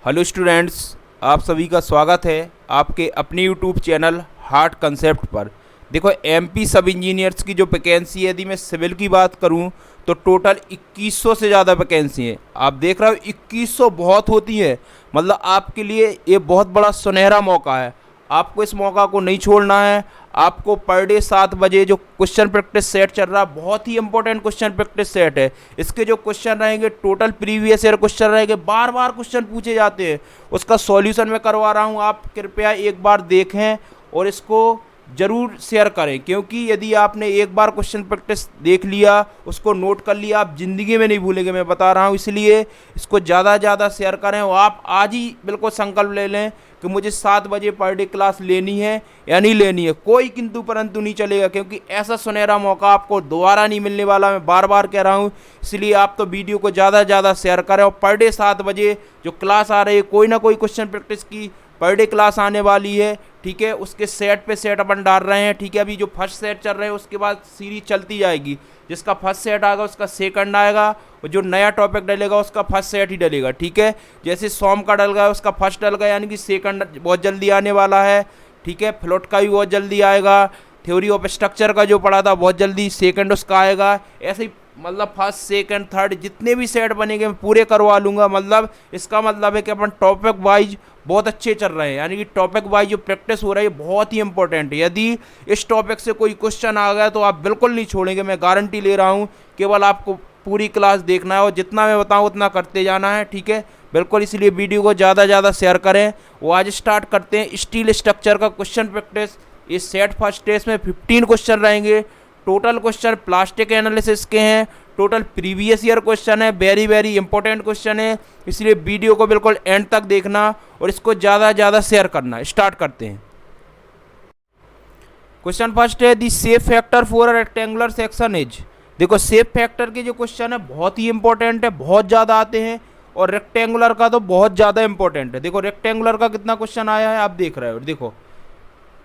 Hello students, आप सभी का स्वागत है आपके अपने यूट्यूब चैनल हार्ट कंसेप्ट पर। देखो, एमपी सब इंजीनियर्स की जो वैकेंसी है, यदि मैं सिविल की बात करूं तो टोटल 2100 से ज़्यादा वैकेंसी है। आप देख रहे हो 2100 बहुत होती है, मतलब आपके लिए ये बहुत बड़ा सुनहरा मौका है। आपको इस मौका को नहीं छोड़ना है। आपको पर डे 7 बजे जो क्वेश्चन प्रैक्टिस सेट चल रहा है, बहुत ही इंपॉर्टेंट क्वेश्चन प्रैक्टिस सेट है। इसके जो क्वेश्चन रहेंगे टोटल प्रीवियस ईयर क्वेश्चन रहेंगे, बार बार क्वेश्चन पूछे जाते हैं, उसका सॉल्यूशन मैं करवा रहा हूँ। आप कृपया एक बार देखें और इसको ज़रूर शेयर करें, क्योंकि यदि आपने एक बार क्वेश्चन प्रैक्टिस देख लिया, उसको नोट कर लिया, आप ज़िंदगी में नहीं भूलेंगे, मैं बता रहा हूँ। इसलिए इसको ज़्यादा से ज़्यादा शेयर करें और आप आज ही बिल्कुल संकल्प ले लें कि मुझे 7 बजे पर डे क्लास लेनी है या नहीं लेनी है। कोई किंतु परंतु नहीं चलेगा, क्योंकि ऐसा सुनहरा मौका आपको दोबारा नहीं मिलने वाला, मैं बार बार कह रहा हूँ। इसलिए आप तो वीडियो को ज़्यादा से ज़्यादा शेयर करें और पर डे 7 बजे जो क्लास आ रही है, कोई ना कोई क्वेश्चन प्रैक्टिस की पर डे क्लास आने वाली है, ठीक है। उसके सेट पे सेट अपन डाल रहे हैं, ठीक है। अभी जो फर्स्ट सेट चल रहे हैं उसके बाद सीरीज चलती जाएगी। जिसका फर्स्ट सेट आएगा उसका सेकंड आएगा, और जो नया टॉपिक डलेगा उसका फर्स्ट सेट ही डलेगा, ठीक है। जैसे सोम का डल गया उसका फर्स्ट डल गया, यानी कि सेकंड बहुत जल्दी आने वाला है, ठीक है। फ्लोट का भी बहुत जल्दी आएगा। थ्योरी ऑफ स्ट्रक्चर का जो पढ़ा था बहुत जल्दी सेकंड उसका आएगा। ऐसे ही मतलब फर्स्ट सेकंड थर्ड जितने भी सेट बनेंगे मैं पूरे करवा लूँगा। मतलब इसका मतलब है कि अपन टॉपिक वाइज बहुत अच्छे चल रहे हैं, यानी कि टॉपिक वाइज जो प्रैक्टिस हो रही है बहुत ही इंपॉर्टेंट है। यदि इस टॉपिक से कोई क्वेश्चन आ गया तो आप बिल्कुल नहीं छोड़ेंगे, मैं गारंटी ले रहा हूँ। केवल आपको पूरी क्लास देखना है और जितना मैं बताऊँ उतना करते जाना है, ठीक है। बिल्कुल, इसलिए वीडियो को ज़्यादा से ज़्यादा शेयर करें। वो आज स्टार्ट करते हैं स्टील स्ट्रक्चर का क्वेश्चन प्रैक्टिस। इस सेट फर्स्ट टेस्ट में 15 क्वेश्चन रहेंगे। टोटल क्वेश्चन प्लास्टिक एनालिसिस के हैं, टोटल प्रीवियस ईयर क्वेश्चन है, वेरी वेरी इंपॉर्टेंट क्वेश्चन है। इसलिए वीडियो को बिल्कुल एंड तक देखना और इसको ज़्यादा से ज़्यादा शेयर करना। स्टार्ट करते हैं। क्वेश्चन फर्स्ट है, the shape factor for a rectangular section is. देखो, शेप फैक्टर के जो क्वेश्चन है बहुत ही इंपॉर्टेंट है, बहुत ज़्यादा आते हैं, और रेक्टेंगुलर का तो बहुत ज़्यादा इंपॉर्टेंट है। देखो रेक्टेंगुलर का कितना क्वेश्चन आया है आप देख रहे हो। देखो,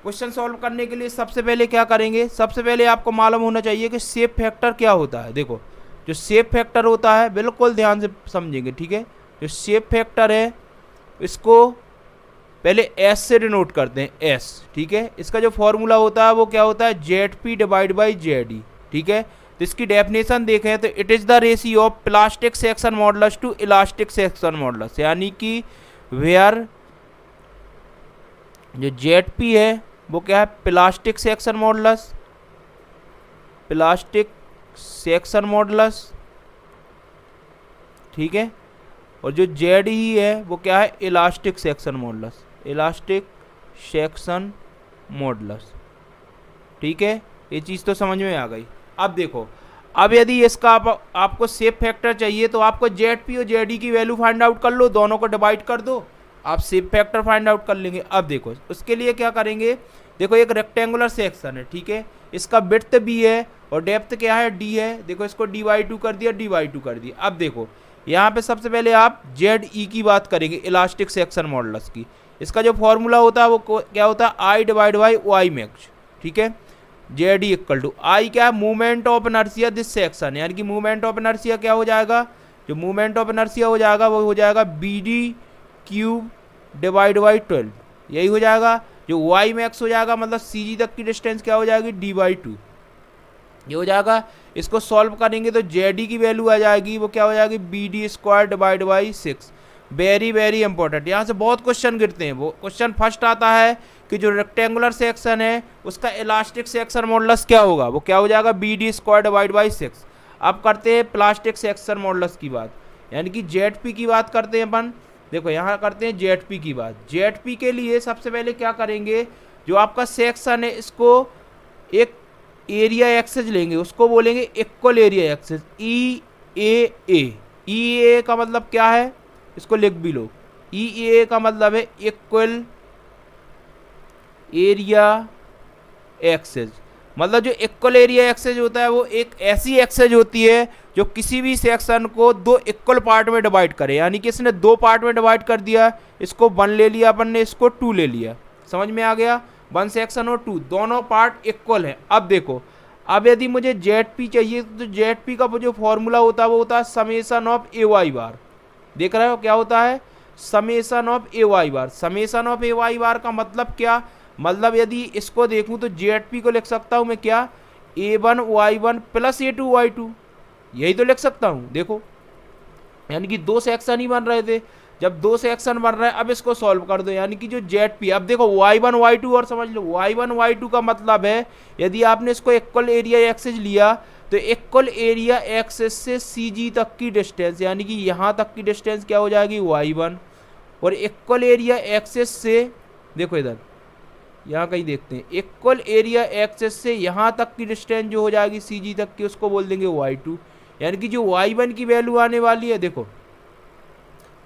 क्वेश्चन सॉल्व करने के लिए सबसे पहले क्या करेंगे, सबसे पहले आपको मालूम होना चाहिए कि शेप फैक्टर क्या होता है। देखो, जो शेप फैक्टर होता है बिल्कुल ध्यान से समझेंगे, ठीक है। जो शेप फैक्टर है इसको पहले एस से डिनोट करते हैं, एस, ठीक है। इसका जो फॉर्मूला होता है वो क्या होता है, Z P divide by Z E, ठीक है। तो इसकी डेफिनेशन देखें तो it is the ratio of plastic section modulus to elastic section modulus, यानी कि वेयर जो जेड पी है वो क्या है, plastic section modulus, plastic section modulus, ठीक है। और जो जेड ई है वो क्या है, elastic section modulus, elastic section modulus, ठीक है। ये चीज़ तो समझ में आ गई। अब देखो, अब यदि इसका आपको शेप फैक्टर चाहिए तो आपको जेड पी और जेड ई की वैल्यू फाइंड आउट कर लो, दोनों को डिवाइड कर दो, आप शेप फैक्टर फाइंड आउट कर लेंगे। अब देखो उसके लिए क्या करेंगे, देखो एक रेक्टेंगुलर सेक्शन है, ठीक है। इसका विड्थ बी है और डेप्थ क्या है, डी है। देखो इसको dy2 कर दिया, dy2 कर दिया। अब देखो यहाँ पे सबसे पहले आप जेड ई की बात करेंगे, इलास्टिक सेक्शन मॉडुलस की। इसका जो फॉर्मूला होता है वो क्या होता है, I divide by y max, ठीक है। Z E equal to I क्या है, movement of inertia this section, यानी कि मूवमेंट ऑफ इनर्शिया क्या हो जाएगा, जो मूवमेंट ऑफ इनर्शिया हो जाएगा वो हो जाएगा b d cube divide by 12, यही हो जाएगा। जो वाई मैक्स हो जाएगा मतलब सी जी तक की डिस्टेंस क्या हो जाएगी, dy2, ये हो जाएगा। इसको सॉल्व करेंगे तो जेड ई की वैल्यू आ जाएगी, वो क्या हो जाएगी, b d square divide by 6। Very very important, यहाँ से बहुत क्वेश्चन गिरते हैं। वो क्वेश्चन फर्स्ट आता है कि जो रेक्टेंगुलर सेक्शन है उसका इलास्टिक सेक्शन मॉडुलस क्या होगा, वो क्या हो जाएगा, b d square divide by 6। अब करते हैं प्लास्टिक सेक्शन मॉडुलस की बात, यानी कि जेड पी की बात करते हैं अपन। देखो यहाँ करते हैं जेड पी की बात। जेड पी के लिए सबसे पहले क्या करेंगे, जो आपका सेक्शन है इसको एक एरिया एक्सेस लेंगे, उसको बोलेंगे इक्वल एरिया एक्सेस, ई ए का मतलब क्या है, इसको लिख भी लो। ई ए का मतलब है इक्वल एरिया एक्सेस। मतलब जो इक्वल एरिया एक्सेस होता है वो एक ऐसी एक्सेस होती है जो किसी भी सेक्शन को दो इक्वल पार्ट में डिवाइड करे, यानी कि इसने दो पार्ट में डिवाइड कर दिया, इसको 1 ले लिया अपन ने, इसको 2 ले लिया। समझ में आ गया, 1 सेक्शन और 2 दोनों पार्ट इक्वल हैं। अब देखो, अब यदि मुझे जेड पी चाहिए तो जेड पी का जो फॉर्मूला होता है वो होता है summation of A Y bar. देख रहे हो क्या होता है, summation of A Y bar. Summation of A Y bar का मतलब क्या, मतलब यदि इसको देखूं तो जेड को लिख सकता हूं मैं क्या, a1y1 प्लस a2y2, यही तो लिख सकता हूं। देखो यानी कि दो सेक्शन ही बन रहे थे, जब दो सेक्शन बन रहे हैं अब इसको सॉल्व कर दो, यानी कि जो जेड अब देखो y1 y2 और समझ लो y1 y2 का मतलब है यदि आपने इसको इक्वल एरिया एक्सेस लिया तो इक्वल एरिया एक्सेस से CG तक की डिस्टेंस, यानी कि यहाँ तक की डिस्टेंस क्या हो जाएगी y1, और इक्वल एरिया एक्सेस से देखो इधर यहाँ कहीं देखते हैं, इक्वल एरिया एक्सेस से यहाँ तक की डिस्टेंस जो हो जाएगी CG तक की उसको बोल देंगे y2। यानी कि जो y1 की वैल्यू आने वाली है, देखो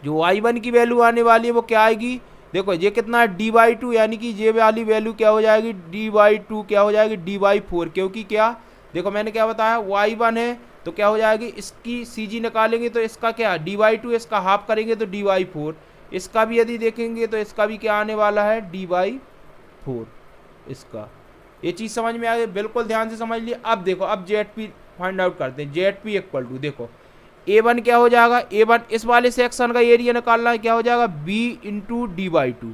जो y1 की वैल्यू आने वाली है वो क्या आएगी, देखो ये कितना है d/2, यानी कि ये वाली वैल्यू क्या हो जाएगी d/2 क्या हो जाएगी d/4, क्योंकि क्या देखो मैंने क्या बताया y1 है तो क्या हो जाएगी इसकी CG निकालेंगे तो इसका क्या d/2, इसका हाफ करेंगे तो d/4, इसका भी यदि देखेंगे तो इसका भी क्या आने वाला है d/4 इसका। ये चीज़ समझ में आ गई, बिल्कुल ध्यान से समझ लिए। अब देखो अब जेड फाइंड आउट करते हैं। जेड इक्वल टू देखो a1 क्या हो जाएगा, a1 इस वाले सेक्शन का एरिया निकालना है, क्या हो जाएगा b इंटू d/2,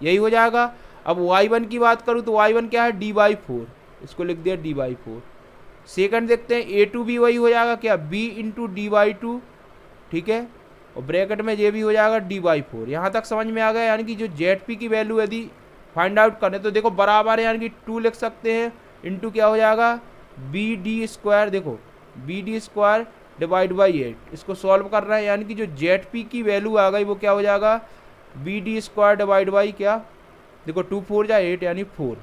यही हो जाएगा। अब y1 की बात करूँ तो y1 क्या है d/4, इसको लिख दिया d/4। सेकंड देखते हैं a2 भी वही हो जाएगा क्या b इंटू d/2, ठीक है, और ब्रैकेट में ये भी हो जाएगा d/4। यहाँ तक समझ में आ गया। यानी कि जो जेड की वैल्यू यदि फाइंड आउट करें तो देखो बराबर है, यानी कि 2 लिख सकते हैं इंटू क्या हो जाएगा bd², देखो bd² डिवाइड बाई 8, इसको सॉल्व कर रहा है, यानी कि जो जेड की वैल्यू आ गई वो क्या हो जाएगा bd² डिवाइड बाई क्या, देखो 2 4 जा 8 यानी 4।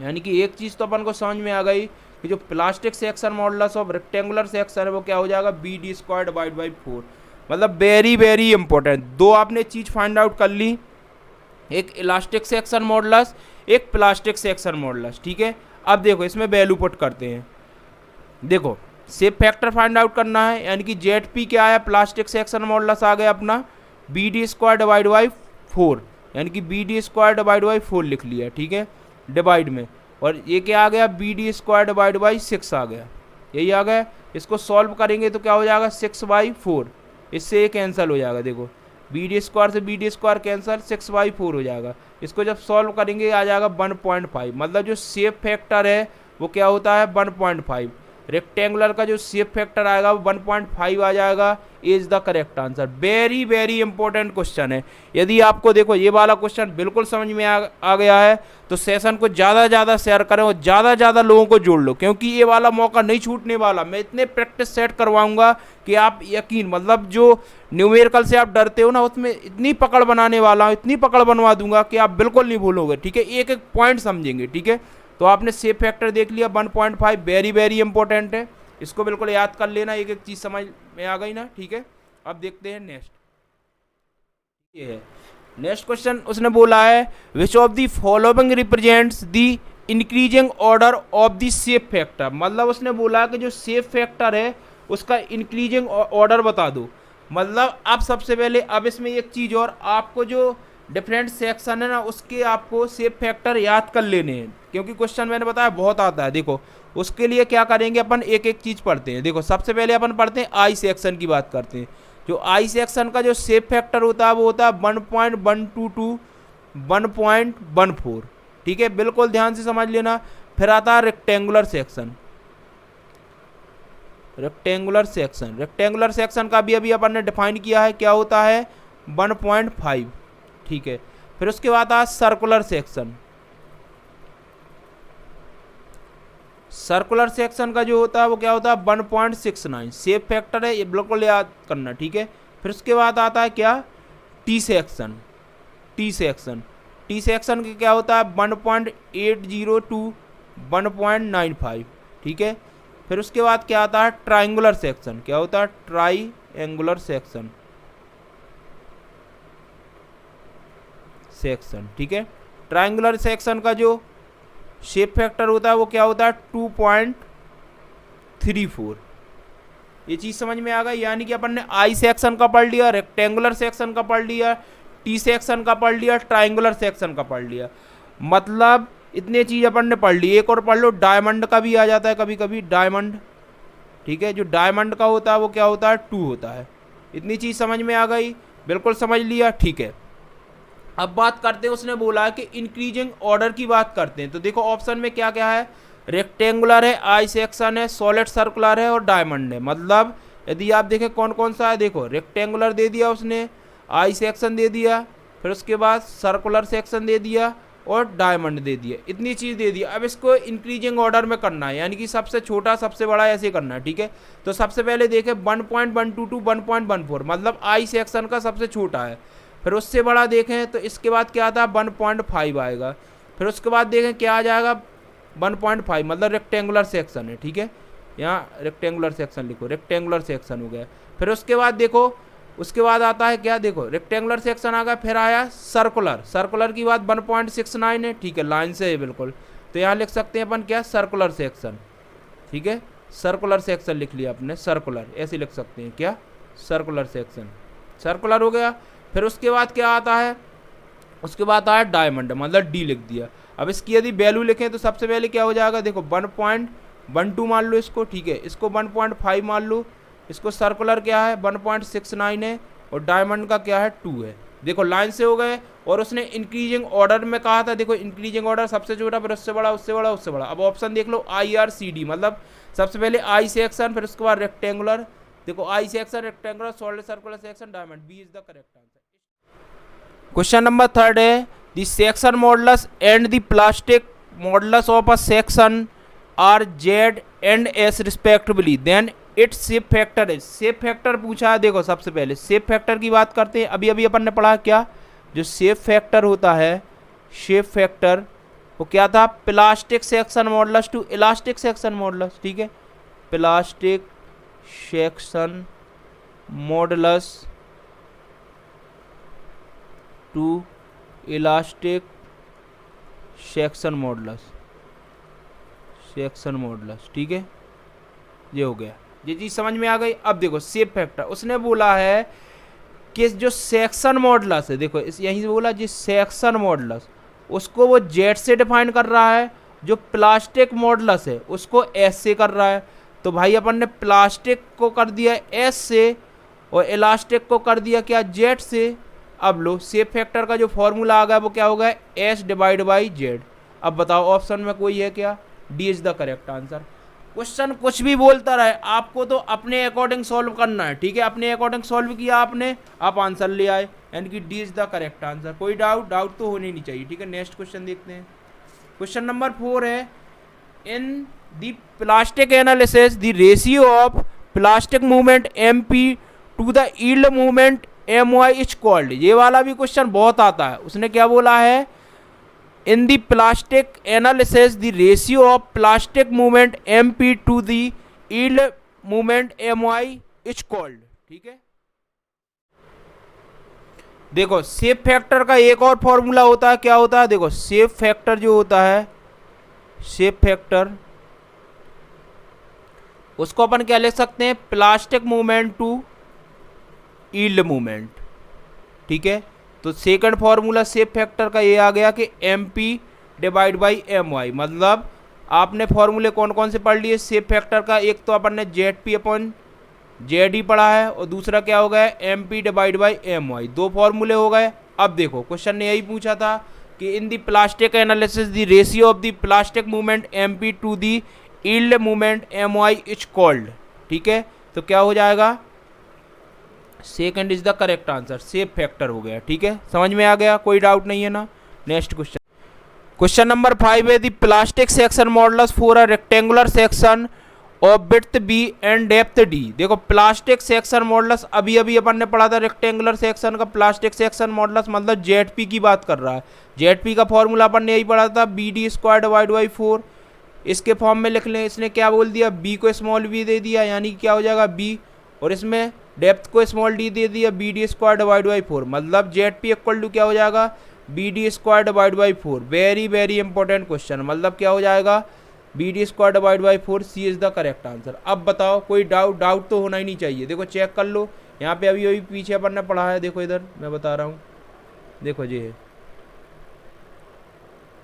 यानी कि एक चीज़ तो अपन को समझ में आ गई कि जो plastic section modulus of rectangular section है वो क्या हो जाएगा bd² डिवाइड बाई 4। मतलब वेरी वेरी इंपॉर्टेंट, दो आपने चीज़ फाइंड आउट कर ली, एक इलास्टिक सेक्शन मॉडुलस, एक प्लास्टिक सेक्शन मॉडुलस, ठीक है। अब देखो इसमें वैल्यू पुट करते हैं। देखो शेप फैक्टर फाइंड आउट करना है, यानी कि जेड क्या आया प्लास्टिक सेक्शन मॉडुलस आ गया अपना bd² डिवाइड बाई 4, यानी कि bd² डिवाइड बाई 4 लिख लिया, ठीक है, डिवाइड में, और ये क्या आ गया bd² डिवाइड बाई 6 आ गया, यही आ गया। इसको सॉल्व करेंगे तो क्या हो जाएगा 6/4, इससे ये कैंसिल हो जाएगा, देखो bd² से bd² कैंसिल, 6/4 हो जाएगा। इसको जब सॉल्व करेंगे आ जाएगा 1.5, मतलब जो शेप फैक्टर है वो क्या होता है 1.5। रेक्टेंगुलर का जो शेप फैक्टर आएगा वो 1.5 आ जाएगा, is the correct answer. Very very important question है। यदि आपको देखो ये वाला क्वेश्चन बिल्कुल समझ में आ गया है तो सेशन को ज़्यादा से ज़्यादा शेयर करें और ज़्यादा से ज़्यादा लोगों को जोड़ लो, क्योंकि ये वाला मौका नहीं छूटने वाला। मैं इतने प्रैक्टिस सेट करवाऊंगा कि आप यकीन, मतलब जो न्यूमेरिकल से आप डरते हो ना उसमें इतनी पकड़ बनाने वाला हूँ, इतनी पकड़ बनवा दूंगा कि आप बिल्कुल नहीं भूलोगे, ठीक है, एक एक पॉइंट समझेंगे, ठीक है। तो आपने शेप फैक्टर देख लिया 1.5, वेरी वेरी इंपॉर्टेंट है, इसको बिल्कुल याद कर लेना, एक एक चीज़ समझ में आ गई ना, ठीक है। अब देखते हैं नेक्स्ट, ये है नेक्स्ट क्वेश्चन। उसने बोला है which of the following represents the increasing order of the shape factor, मतलब उसने बोला कि जो शेप फैक्टर है उसका इंक्रीजिंग ऑर्डर बता दो। मतलब अब सबसे पहले अब इसमें एक चीज़ और, आपको जो डिफरेंट सेक्शन है ना उसके आपको शेप फैक्टर याद कर लेने हैं, क्योंकि क्वेश्चन मैंने बताया बहुत आता है। देखो उसके लिए क्या करेंगे अपन, एक एक चीज़ पढ़ते हैं। देखो सबसे पहले अपन पढ़ते हैं आई सेक्शन की बात करते हैं। जो आई सेक्शन का जो शेप फैक्टर होता है वो होता है 1.122 to 1.14, ठीक है, बिल्कुल ध्यान से समझ लेना। फिर आता है rectangular section. Rectangular section, rectangular section का भी अभी अपन ने डिफाइन किया है, क्या होता है 1.5, ठीक है। फिर उसके बाद आता है सर्कुलर सेक्शन। सर्कुलर सेक्शन का जो होता है वो क्या होता है 1.69, शेप फैक्टर है, ये बिल्कुल याद करना, ठीक है। फिर उसके बाद आता है क्या T section. T section, T section का क्या होता है 1.80 to 1.95, ठीक है। फिर उसके बाद क्या आता है ट्राइंगुलर सेक्शन, क्या होता है ट्राइंगुलर सेक्शन, ठीक है। ट्राइंगुलर सेक्शन का जो शेप फैक्टर होता है वो क्या होता है 2.34। ये चीज़ समझ में आ गई। यानी कि अपन ने आई सेक्शन का पढ़ लिया, रेक्टेंगुलर सेक्शन का पढ़ लिया, टी सेक्शन का पढ़ लिया, ट्राइंगुलर सेक्शन का पढ़ लिया, मतलब इतने चीज़ अपन ने पढ़ ली। एक और पढ़ लो, डायमंड का भी आ जाता है कभी कभी, डायमंड, ठीक है। जो डायमंड का होता है वो क्या होता है 2 होता है। इतनी चीज़ समझ में आ गई। बिल्कुल समझ लिया, ठीक है। अब बात करते हैं, उसने बोला है कि इंक्रीजिंग ऑर्डर की बात करते हैं। तो देखो ऑप्शन में क्या क्या है, रेक्टेंगुलर है, आई सेक्शन है, सॉलिड सर्कुलर है और डायमंड है। मतलब यदि आप देखें कौन कौन सा है, देखो रेक्टेंगुलर दे दिया उसने, आई सेक्शन दे दिया, फिर उसके बाद सर्कुलर सेक्शन दे दिया और डायमंड दे दिया, इतनी चीज़ दे दिया। अब इसको इंक्रीजिंग ऑर्डर में करना है, यानी कि सबसे छोटा सबसे बड़ा ऐसे करना है, ठीक है। तो सबसे पहले देखें 1.122 टू 1.14, मतलब आई सेक्शन का सबसे छोटा है। फिर उससे बड़ा देखें तो इसके बाद क्या आता है 1.5 आएगा। फिर उसके बाद देखें क्या आ जाएगा 1.5, मतलब रेक्टेंगुलर सेक्शन है, ठीक है। यहाँ रेक्टेंगुलर सेक्शन लिखो, रेक्टेंगुलर सेक्शन हो गया। फिर उसके बाद देखो, उसके बाद आता है क्या, देखो रेक्टेंगुलर सेक्शन आ गया, फिर आया सर्कुलर। सर्कुलर की बात 1.69 है, ठीक है, लाइन से है बिल्कुल। तो यहाँ लिख सकते हैं अपन क्या, सर्कुलर सेक्शन, ठीक है। सर्कुलर सेक्शन लिख लिया अपने, सर्कुलर ऐसे लिख सकते हैं क्या, सर्कुलर सेक्शन, सर्कुलर हो गया। फिर उसके बाद क्या आता है, उसके बाद आया डायमंड, मतलब डी लिख दिया। अब इसकी यदि वैल्यू लिखें तो सबसे पहले क्या हो जाएगा, देखो 1.12 मान लो इसको, ठीक है, इसको 1.5 मान लो, इसको सर्कुलर क्या है 1.69 है और डायमंड का क्या है 2 है। देखो लाइन से हो गए। और उसने इंक्रीजिंग ऑर्डर में कहा था, देखो इंक्रीजिंग ऑर्डर सबसे छोटा, फिर उससे बड़ा, उससे बड़ा, उससे बड़ा। अब ऑप्शन देख लो IRCD, मतलब सबसे पहले आई सेक्शन, फिर उसके बाद रेक्टेंगुलर, देखो I section, rectangular, solid circular section, diamond, B is the correct answer. Question number 3 है, the section modulus and the plastic modulus of a section are Z and S respectively, then its shape factor है। Shape factor पूछा है, देखो सबसे पहले shape factor की बात करते हैं। अभी अभी अपन ने पढ़ा क्या, जो शेप फैक्टर होता है, शेप फैक्टर वो क्या था, plastic section modulus to elastic section modulus, ठीक है, plastic section modulus to elastic section modulus, section modulus, ठीक है, ये हो गया, ये चीज समझ में आ गई। अब देखो शेप फैक्टर, उसने बोला है कि जो सेक्शन मॉडुलस है, देखो इस यहीं से बोला जी सेक्शन मॉडुलस, उसको वो जेड से डिफाइन कर रहा है, जो प्लास्टिक मॉडुलस है उसको एस से कर रहा है। तो भाई अपन ने प्लास्टिक को कर दिया एस से और इलास्टिक को कर दिया क्या, जेड से। अब लो शेप फैक्टर का जो फॉर्मूला आ गया वो क्या होगा, एस डिवाइड बाई जेड। अब बताओ ऑप्शन में कोई है क्या, D is the correct answer. Question कुछ भी बोलता रहे, आपको तो अपने अकॉर्डिंग सॉल्व करना है, ठीक है। अपने अकॉर्डिंग सॉल्व किया आपने, आप आंसर ले आए, यानी कि D is the correct answer. कोई डाउट तो होनी नहीं चाहिए, ठीक है। नेक्स्ट क्वेश्चन देखते हैं। क्वेश्चन नंबर 4 है, in the plastic analysis the ratio of plastic movement MP to the yield movement MY is called. ये वाला भी क्वेश्चन बहुत आता है। उसने क्या बोला है, in the plastic analysis the ratio of plastic movement MP to the yield movement MY is called, ठीक है। देखो शेप फैक्टर का एक और फॉर्मूला होता है, क्या होता है, देखो शेप फैक्टर जो होता है, शेप फैक्टर उसको अपन क्या लिख सकते हैं, plastic movement to yield movement, ठीक है। तो सेकंड फॉर्मूला शेप फैक्टर का ये आ गया कि MP डिवाइड बाई MY, मतलब आपने फॉर्मूले कौन कौन से पढ़ लिए शेप फैक्टर का, एक तो अपन ने ZP अपॉन ZD पढ़ा है और दूसरा क्या हो गया MP डिवाइड बाई MY, दो फॉर्मूले हो गए। अब देखो क्वेश्चन ने यही पूछा था कि in the plastic analysis the ratio of the plastic movement MP to the yield movement MY is called, ठीक है। तो क्या हो जाएगा, second is the correct answer, shape factor हो गया, ठीक है। समझ में आ गया, कोई डाउट नहीं है ना। नेक्स्ट क्वेश्चन, क्वेश्चन नंबर 5 है, the plastic section modulus for a rectangular section of width B and depth D। देखो प्लास्टिक सेक्शन मॉडुलस अभी अभी अपन ने पढ़ा था, रेक्टेंगुलर सेक्शन का प्लास्टिक सेक्शन मॉडुलस मतलब ZP की बात कर रहा है। ZP का फॉर्मूला अपन ने यही पढ़ा था, BD स्क्वायर डिवाइड बाई 4। इसके फॉर्म में लिख लें, इसने क्या बोल दिया, B को स्मॉल b दे दिया, यानी क्या हो जाएगा B, और इसमें डेप्थ को स्मॉल d दे दिया, BD स्क्वायर डिवाइड बाई 4, मतलब ZP इक्वल टू क्या हो जाएगा, BD square divide by 4। Very very important question, मतलब क्या हो जाएगा, BD square divide by 4, C is the correct answer. अब बताओ, कोई डाउट तो होना ही नहीं चाहिए। देखो चेक कर लो, यहाँ पे अभी अभी पीछे अपन ने पढ़ा है, देखो इधर मैं बता रहा हूँ, देखो ये है,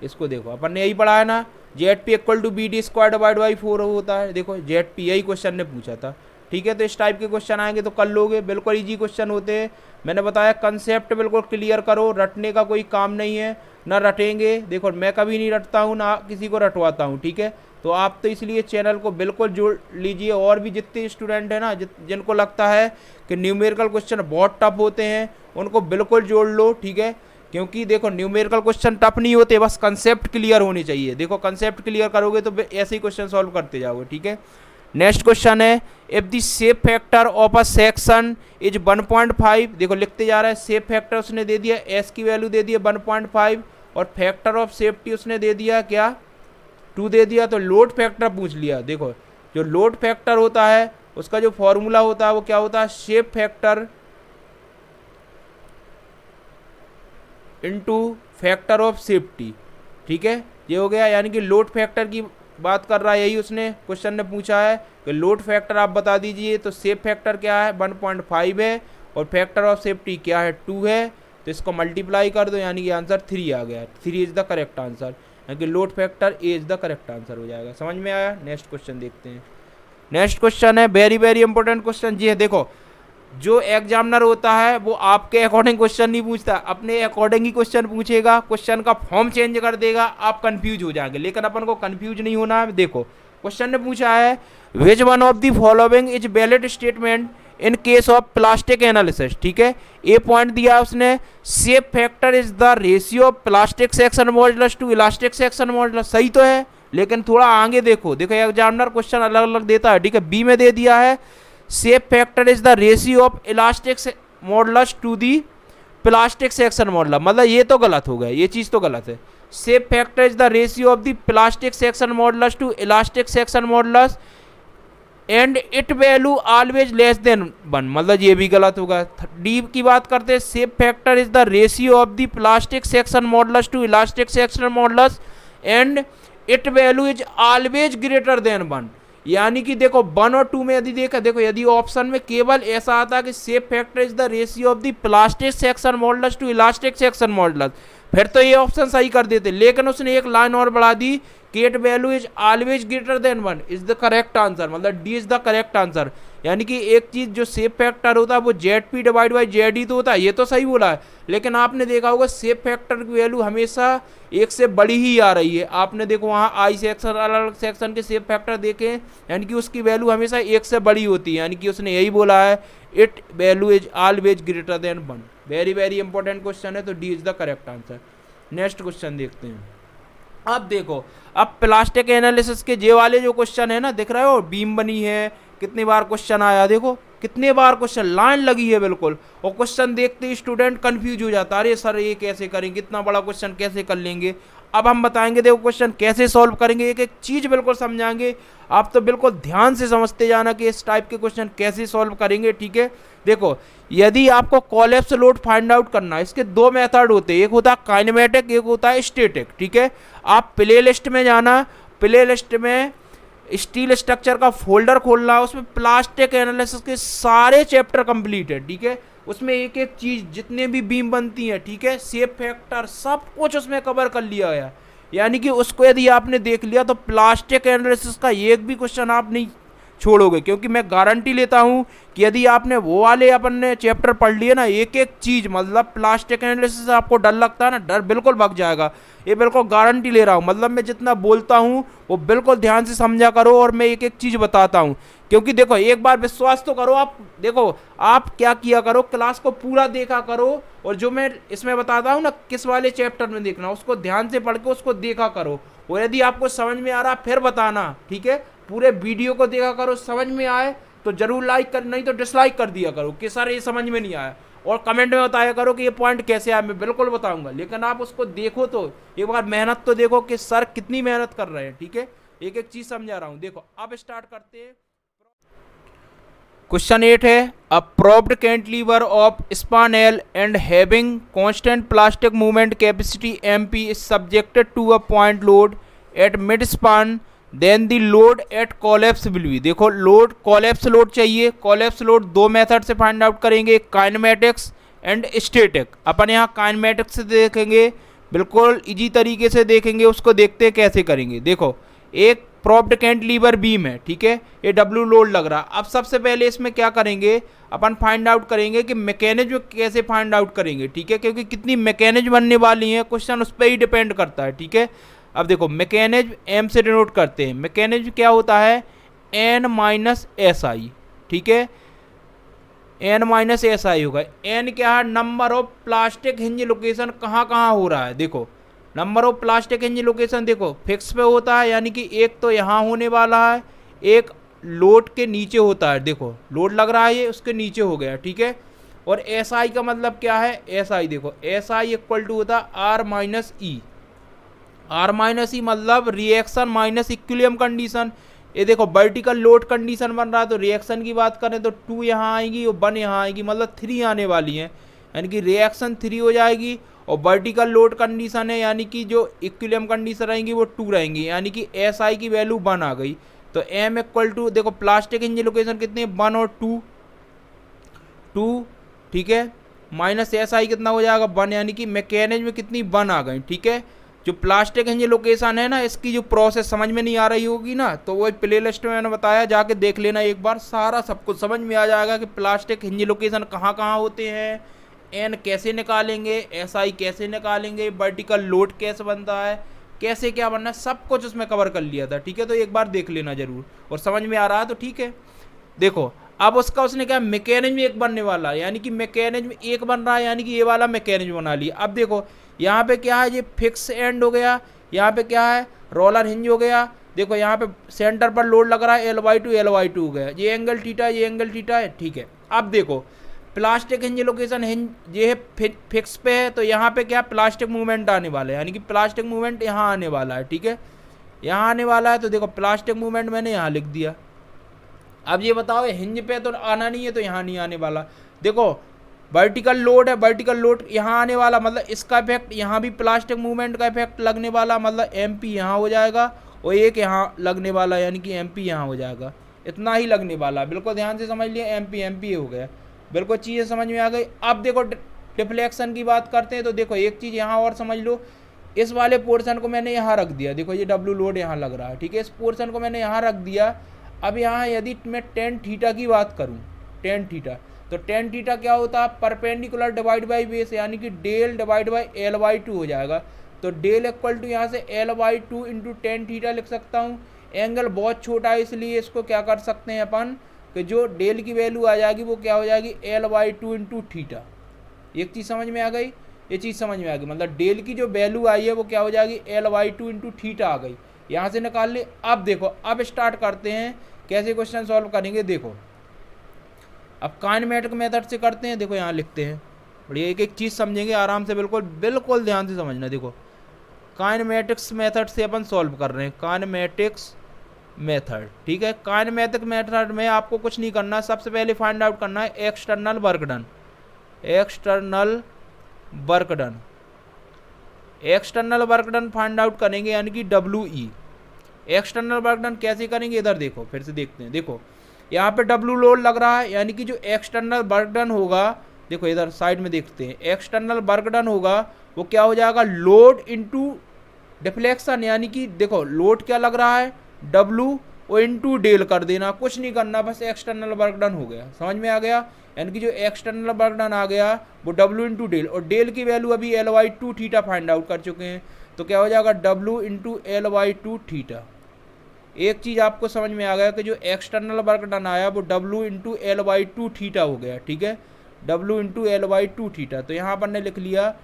इसको देखो अपन ने यही पढ़ा है ना, ZP equal to BD square divide by 4 होता है। देखो ZP यही क्वेश्चन ने पूछा था, ठीक है। तो इस टाइप के क्वेश्चन आएंगे तो कर लोगे, बिल्कुल इजी क्वेश्चन होते हैं। मैंने बताया कंसेप्ट बिल्कुल क्लियर करो, रटने का कोई काम नहीं है, ना रटेंगे। देखो मैं कभी नहीं रटता हूँ, ना किसी को रटवाता हूँ, ठीक है। तो आप तो इसलिए चैनल को बिल्कुल जोड़ लीजिए। और भी जितने स्टूडेंट हैं ना जिनको लगता है कि न्यूमेरिकल क्वेश्चन बहुत टफ होते हैं, उनको बिल्कुल जोड़ लो, ठीक है। क्योंकि देखो न्यूमेरिकल क्वेश्चन टफ नहीं होते, बस कंसेप्ट क्लियर होनी चाहिए। देखो कंसेप्ट क्लियर करोगे तो ऐसे ही क्वेश्चन सॉल्व करते जाओगे, ठीक है। नेक्स्ट क्वेश्चन है, if the shape factor of a section is 1.5। देखो लिखते जा रहा है, शेप फैक्टर उसने दे दिया, एस की वैल्यू दे दिया 1.5 और फैक्टर ऑफ सेफ्टी उसने दे दिया क्या, 2 दे दिया। तो लोड फैक्टर पूछ लिया। देखो जो लोड फैक्टर होता है उसका जो फॉर्मूला होता है वो क्या होता है, shape factor into factor of safety, ठीक है। ये हो गया, यानी कि लोड फैक्टर की बात कर रहा है, यही उसने क्वेश्चन ने पूछा है कि लोड फैक्टर आप बता दीजिए। तो शेप फैक्टर क्या है 1.5 है और फैक्टर ऑफ सेफ्टी क्या है 2 है। तो इसको मल्टीप्लाई कर दो, यानी कि आंसर 3 आ गया। 3 इज द करेक्ट आंसर, यानी कि load factor A is the correct answer हो जाएगा। समझ में आया। नेक्स्ट क्वेश्चन देखते हैं। नेक्स्ट क्वेश्चन है वेरी वेरी इंपॉर्टेंट क्वेश्चन। जी है, देखो जो एग्जामिनर होता है वो आपके अकॉर्डिंग क्वेश्चन नहीं पूछता, अपने अकॉर्डिंग ही क्वेश्चन पूछेगा, क्वेश्चन का फॉर्म चेंज कर देगा, आप कंफ्यूज हो जाएंगे। लेकिन अपन को कंफ्यूज नहीं होना है। देखो क्वेश्चन ने पूछा है, which one of the following is valid statement in case of plastic analysis, ठीक है। ए पॉइंट दिया उसने, shape factor is the ratio of plastic section modulus to elastic section modulus. सही तो है, लेकिन थोड़ा आगे देखो, देखो एग्जामिनर क्वेश्चन अलग अलग देता है, ठीक है। बी में दे दिया है, shape factor is the ratio of elastic modulus to the plastic section modulus. मतलब ये तो गलत हो गया, ये चीज़ तो गलत है। Shape factor is the ratio of the plastic section modulus to elastic section modulus and it value always less than 1, मतलब ये भी गलत होगा। डी की बात करते हैं, shape factor is the ratio of the plastic section modulus to elastic section modulus and it value is always greater than 1। यानी कि देखो 1 और 2 में यदि देखा, देखो यदि ऑप्शन में केवल ऐसा आता कि shape factor is the ratio of the plastic section modulus to elastic section modulus, फिर तो ये ऑप्शन सही कर देते। लेकिन उसने एक लाइन और बढ़ा दी कि it value is always greater than 1 is the correct answer, मतलब D is the correct answer. यानी कि एक चीज जो शेप फैक्टर होता है वो ZP डिवाइड बाई ZD तो होता है, ये तो सही बोला है। लेकिन आपने देखा होगा शेप फैक्टर की वैल्यू हमेशा 1 से बड़ी ही आ रही है। आपने देखो वहाँ आई सेक्शन अलग अलग सेक्शन के शेप फैक्टर देखे, यानी कि उसकी वैल्यू हमेशा 1 से बड़ी होती है। यानी कि उसने यही बोला है it value is always greater than 1। Very very important question है, तो D is the correct answer. Next question देखते हैं। अब देखो, अब प्लास्टिक एनालिसिस के जे वाले जो क्वेश्चन है ना, दिख रहे हो बीम बनी है, कितनी बार क्वेश्चन आया, देखो कितने बार क्वेश्चन, लाइन लगी है बिल्कुल। और क्वेश्चन देखते ही स्टूडेंट कंफ्यूज हो जाता है, अरे सर ये कैसे करेंगे, इतना बड़ा क्वेश्चन कैसे कर लेंगे। अब हम बताएंगे देखो क्वेश्चन कैसे सॉल्व करेंगे, एक एक चीज़ बिल्कुल समझाएंगे। आप तो बिल्कुल ध्यान से समझते जाना कि इस टाइप के क्वेश्चन कैसे सॉल्व करेंगे, ठीक है। देखो यदि आपको कोलैप्स लोड फाइंड आउट करना है, इसके 2 मेथड होते हैं, एक होता है काइनेमेटिक, एक होता है स्टैटिक, ठीक है। आप प्ले लिस्ट में जाना, प्ले लिस्ट में स्टील स्ट्रक्चर का फोल्डर खोलना, उसमें प्लास्टिक एनालिसिस के सारे चैप्टर कंप्लीट है, ठीक है। उसमें एक एक चीज़ जितने भी बीम बनती हैं, ठीक है, शेप फैक्टर सब कुछ उसमें कवर कर लिया गया। यानी कि उसको यदि आपने देख लिया तो प्लास्टिक एनालिसिस का एक भी क्वेश्चन आप नहीं छोड़ोगे, क्योंकि मैं गारंटी लेता हूं कि यदि आपने वो वाले अपन ने चैप्टर पढ़ लिए ना, एक एक चीज़, मतलब प्लास्टिक एनालिसिस से आपको डर लगता है ना, डर बिल्कुल भाग जाएगा। ये बिल्कुल गारंटी ले रहा हूँ, मतलब मैं जितना बोलता हूँ वो बिल्कुल ध्यान से समझा करो और मैं एक एक चीज़ बताता हूँ। क्योंकि देखो एक बार विश्वास तो करो आप, देखो आप क्या किया करो, क्लास को पूरा देखा करो और जो मैं इसमें बताता हूँ ना किस वाले चैप्टर में देखना, उसको ध्यान से पढ़ के उसको देखा करो। और यदि आपको समझ में आ रहा फिर बताना, ठीक है। पूरे वीडियो को देखा करो, समझ में आए तो जरूर लाइक कर, नहीं तो डिसलाइक कर दिया करो कि सर ये समझ में नहीं आया। और कमेंट में बताया करो कि ये पॉइंट कैसे आया, मैं बिल्कुल बताऊंगा। लेकिन आप उसको देखो तो एक बार मेहनत तो देखो कि सर कितनी मेहनत कर रहे हैं, ठीक है। एक एक चीज समझा रहा हूँ। देखो अब स्टार्ट करते हैं। क्वेश्चन 8 है, a propped cantilever of span L and having constant plastic movement capacity MP is subjected to a point load at mid span, then the load at collapse will be. देखो load, collapse load चाहिए। Collapse load 2 method से find out करेंगे, kinematics and static. अपन यहाँ kinematics से देखेंगे, बिल्कुल easy तरीके से देखेंगे, उसको देखते हैं कैसे करेंगे। देखो एक प्रोप्ड कैंटिलीवर बीम है, ठीक है, ये डब्ल्यू लोड लग रहा है। अब सबसे पहले इसमें क्या करेंगे, अपन फाइंड आउट करेंगे कि मैकेनिज्म कैसे फाइंड आउट करेंगे, ठीक है, क्योंकि कितनी मैकेनिज्म बनने वाली है क्वेश्चन उस पर ही डिपेंड करता है, ठीक है। अब देखो मैकेनिज्म एम से डिनोट करते हैं, मैकेनिज्म क्या होता है एन माइनस एस आई, ठीक है, एन माइनस एस आई होगा। एन क्या है, number of plastic hinge location कहाँ कहाँ हो रहा है। देखो number of plastic hinge location देखो फिक्स पे होता है, यानी कि एक तो यहाँ होने वाला है, एक लोड के नीचे होता है, देखो लोड लग रहा है ये उसके नीचे हो गया, ठीक है। और एस आई का मतलब क्या है, एस आई देखो एस आई इक्वल टू होता है R minus E, R minus E मतलब रिएक्शन माइनस इक्विलिब्रियम कंडीशन। ये देखो वर्टिकल लोड कंडीशन बन रहा है, तो रिएक्शन की बात करें तो 2 यहाँ आएगी और 1 यहाँ आएगी, मतलब 3 आने वाली है, यानी कि रिएक्शन 3 हो जाएगी। और वर्टिकल लोड कंडीशन है, यानी कि जो इक्विलिब्रियम कंडीशन रहेंगी वो 2 रहेंगी, यानी कि एस आई की वैल्यू 1 आ गई। तो एम इक्वल टू देखो प्लास्टिक हिंज लोकेशन कितने 1 और 2, ठीक है, माइनस एस आई कितना हो जाएगा 1, यानी कि मैकेनिज्म में कितनी 1 आ गई, ठीक है। जो प्लास्टिक हिंज लोकेशन है ना, इसकी जो प्रोसेस समझ में नहीं आ रही होगी ना, तो वो प्ले लिस्ट में मैंने बताया, जाके देख लेना एक बार, सारा सब कुछ समझ में आ जाएगा कि प्लास्टिक हिंज लोकेशन कहाँ कहाँ होते हैं, एन कैसे निकालेंगे, एस आई कैसे निकालेंगे, वर्टिकल लोड कैसे बनता है, कैसे क्या बनना है, सब कुछ उसमें कवर कर लिया था, ठीक है। तो एक बार देख लेना जरूर, और समझ में आ रहा है तो ठीक है। देखो अब उसका उसने क्या मैकेनिज्म एक बनने वाला है, यानी कि मैकेनिज्म एक बन रहा है, यानी कि ये वाला मैकेनिज्म बना लिया। अब देखो यहाँ पे क्या है, ये फिक्स एंड हो गया, यहाँ पे क्या है रोलर हिंज हो गया, देखो यहाँ पे सेंटर पर लोड लग रहा है L/2 हो गया, ये एंगल थीटा ये एंगल थीटा है, ठीक है। अब देखो प्लास्टिक हिंज लोकेशन हिंज ये है फिक्स पे है, तो यहाँ पे क्या प्लास्टिक मूवमेंट आने वाला है, यानी कि प्लास्टिक मूवमेंट यहाँ आने वाला है, ठीक है, यहाँ आने वाला है। तो देखो प्लास्टिक मूवमेंट मैंने यहाँ लिख दिया। अब ये बताओ हिंज पे तो आना नहीं है, तो यहाँ नहीं आने वाला। देखो वर्टिकल लोड है, वर्टिकल लोड यहाँ आने वाला, मतलब इसका इफेक्ट यहाँ भी प्लास्टिक मूवमेंट का इफेक्ट लगने वाला, मतलब एम पी यहाँ हो जाएगा और एक यहाँ लगने वाला, यानी कि एम पी यहाँ हो जाएगा, इतना ही लगने वाला। बिल्कुल ध्यान से समझ लिया, एम पी हो गया, बिल्कुल चीज़ें समझ में आ गई। अब देखो डिफ्लेक्शन की बात करते हैं, तो देखो एक चीज़ यहाँ और समझ लो, इस वाले पोर्शन को मैंने यहाँ रख दिया, देखो ये डब्ल्यू लोड यहाँ लग रहा है, ठीक है, इस पोर्शन को मैंने यहाँ रख दिया। अब यहाँ यदि मैं टेन थीटा की बात करूँ, टेन थीटा, तो टेन थीटा क्या होता है परपेंडिकुलर डिवाइड बाई बेस, यानी कि डेल डिवाइड बाई L/2 हो जाएगा। तो डेल इक्वल टू यहाँ से L/2 इंटू टेन थीटा लिख सकता हूँ। एंगल बहुत छोटा है, इसलिए इसको क्या कर सकते हैं अपन कि जो डेल की वैल्यू आ जाएगी वो क्या हो जाएगी L/2 इंटू थीटा। एक चीज़ समझ में आ गई, ये चीज़ समझ में आ गई, मतलब डेल की जो वैल्यू आई है वो क्या हो जाएगी L/2 इंटू थीटा आ गई, यहाँ से निकाल ले। अब देखो अब स्टार्ट करते हैं कैसे क्वेश्चन सॉल्व करेंगे। देखो अब काइनेमेटिक मेथड से करते हैं, देखो यहाँ लिखते हैं, बढ़िया एक एक चीज़ समझेंगे आराम से, बिल्कुल बिल्कुल ध्यान से समझना। देखो काइनेमेटिक्स मेथड से अपन सॉल्व कर रहे हैं, काइनेमेटिक्स मेथड, ठीक है। काइनेमेटिक मेथड में आपको कुछ नहीं करना, सबसे पहले फाइंड आउट करना है external work done, external work done, external work done find out करेंगे, यानी कि WE। एक्सटर्नल वर्क डन कैसे करेंगे, इधर देखो फिर से देखते हैं। देखो यहाँ पे W लोड लग रहा है, यानी कि जो एक्सटर्नल वर्क डन होगा, देखो इधर साइड में देखते हैं, एक्सटर्नल वर्क डन होगा वो क्या हो जाएगा लोड इनटू डिफ्लेक्शन, यानी कि देखो लोड क्या लग रहा है W और इनटू डेल कर देना, कुछ नहीं करना, बस एक्सटर्नल वर्क डन हो गया, समझ में आ गया। यानी कि जो एक्सटर्नल वर्क डन आ गया वो W इंटू डेल, और डेल की वैल्यू अभी L/2 थीटा फाइंड आउट कर चुके हैं, तो क्या हो जाएगा W इंटू L/2 थीटा। एक चीज़ आपको समझ में आ गया कि जो एक्सटर्नल वर्क डन आया वो W इंटू L/2 थीटा हो गया, ठीक है, W इंटू L/2 थीटा। तो यहाँ पर ने लिख लिया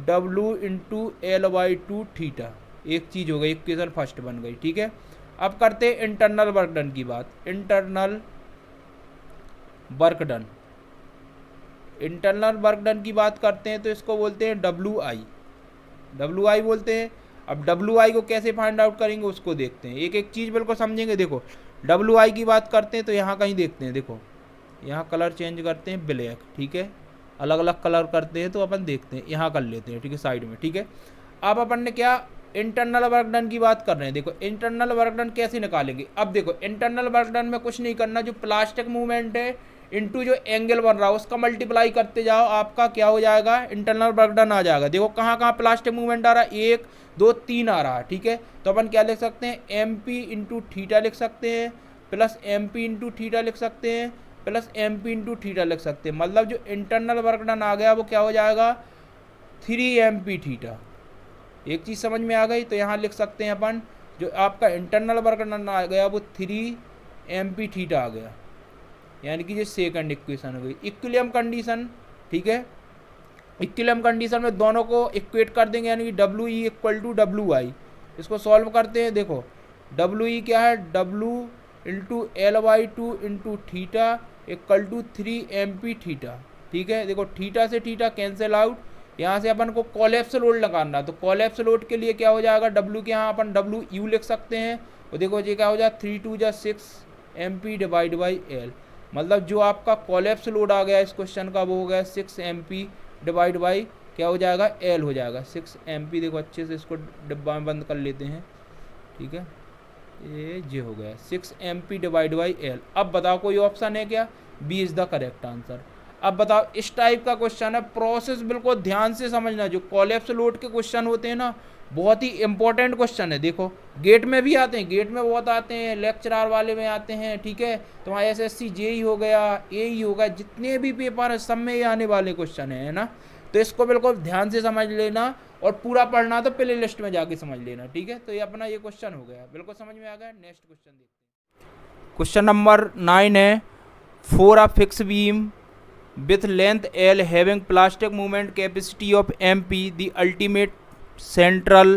W इंटू L/2 थीटा, एक चीज़ हो गई, इक्वेशन फर्स्ट बन गई, ठीक है। अब करते हैं इंटरनल वर्क डन की बात, internal work done, internal work done की बात करते हैं तो इसको बोलते हैं WI, WI बोलते हैं। अब WI को कैसे फाइंड आउट करेंगे उसको देखते हैं, एक एक चीज़ बिल्कुल समझेंगे। देखो WI की बात करते हैं तो यहाँ कहीं देखते हैं, देखो यहाँ कलर चेंज करते हैं ब्लैक, ठीक है, अलग अलग कलर करते हैं तो अपन देखते हैं, यहाँ कर लेते हैं, ठीक है, साइड में, ठीक है। अब अपन ने क्या इंटरनल वर्क डन की बात कर रहे हैं। देखो इंटरनल वर्क डन कैसे निकालेंगे, अब देखो इंटरनल वर्क डन में कुछ नहीं करना, जो प्लास्टिक मूवमेंट है इनटू जो एंगल बन रहा है उसका मल्टीप्लाई करते जाओ, आपका क्या हो जाएगा, इंटरनल वर्क डन आ जाएगा। देखो कहाँ कहाँ प्लास्टिक मूवमेंट आ रहा है, 1 2 3 आ रहा है, ठीक है। तो अपन क्या लिख सकते हैं, एम पी इंटू थीटा लिख सकते हैं, plus M P into theta लिख सकते हैं, plus M P into theta लिख सकते हैं। मतलब जो इंटरनल वर्क डन आ गया वो क्या हो जाएगा, 3 एम पी थीटा। एक चीज़ समझ में आ गई। तो यहाँ लिख सकते हैं अपन जो आपका इंटरनल वर्क डन आ गया वो 3 एम पी थीटा आ गया, यानी कि ये सेकंड इक्वेशन हो गई। इक्विलिब्रियम कंडीशन, ठीक है, इक्विलिब्रियम कंडीशन में दोनों को इक्वेट कर देंगे, यानी कि W E equal to W I. इसको सॉल्व करते हैं। देखो डब्ल्यू ई क्या है, W into L Y two into theta equal to 3 M P theta, ठीक है। देखो थीटा से थीटा कैंसिल आउट, यहाँ से अपन को कोलैप्स लोड लगाना है। तो कोलैप्स लोड के लिए क्या हो जाएगा, डब्ल्यू के यहाँ अपन डब्ल्यू यू लिख सकते हैं। और देखो ये क्या हो जाए, 3 2 जा 6 M P divide by L. मतलब जो आपका कोलैप्स लोड आ गया इस क्वेश्चन का वो हो गया 6 एम पी डिवाइड बाई क्या हो जाएगा, एल हो जाएगा 6 एम पी। देखो अच्छे से इसको डिब्बा में बंद कर लेते हैं, ठीक है। ये हो गया 6 M P divide by L. अब बताओ कोई ऑप्शन है क्या, B is the correct answer. अब बताओ इस टाइप का क्वेश्चन है, प्रोसेस बिल्कुल ध्यान से समझना। जो कोलैप्स लोड के क्वेश्चन होते हैं ना, बहुत ही इंपॉर्टेंट क्वेश्चन है। देखो गेट में भी आते हैं, गेट में बहुत आते हैं, लेक्चरार वाले में आते हैं, ठीक है। तुम्हारा एसएससी जेई हो गया, एई हो गया, जितने भी पेपर है सब में ये आने वाले क्वेश्चन है ना। तो इसको बिल्कुल ध्यान से समझ लेना, और पूरा पढ़ना तो प्ले लिस्ट में जाके समझ लेना, ठीक है। तो ये अपना ये क्वेश्चन हो गया, बिल्कुल समझ में आ गया। नेक्स्ट क्वेश्चन देखते हैं। क्वेश्चन नंबर 9 है, for a fix beam with length L having plastic movement capacity of MP the ultimate central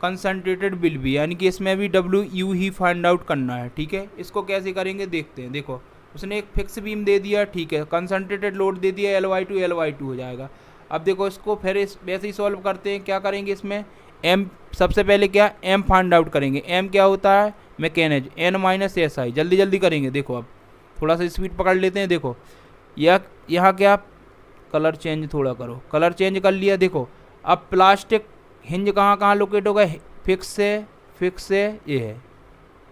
concentrated will be, यानी कि इसमें भी W you he find out करना है, ठीक है। इसको कैसे करेंगे देखते हैं। देखो उसने एक फिक्स बीम दे दिया, ठीक है, कंसनट्रेटेड लोड दे दिया LY2 हो जाएगा। अब देखो इसको फिर इस वैसे ही सॉल्व करते हैं। क्या करेंगे इसमें, M सबसे पहले क्या, M फाइंड आउट करेंगे। M क्या होता है, मैकेनिज N माइनस एस आई। जल्दी जल्दी करेंगे। देखो अब थोड़ा सा स्पीड पकड़ लेते हैं। देखो यहाँ क्या, कलर चेंज थोड़ा करो, कलर चेंज कर लिया। देखो अब प्लास्टिक हिंज कहाँ कहाँ लोकेट होगा, फिक्स से ये है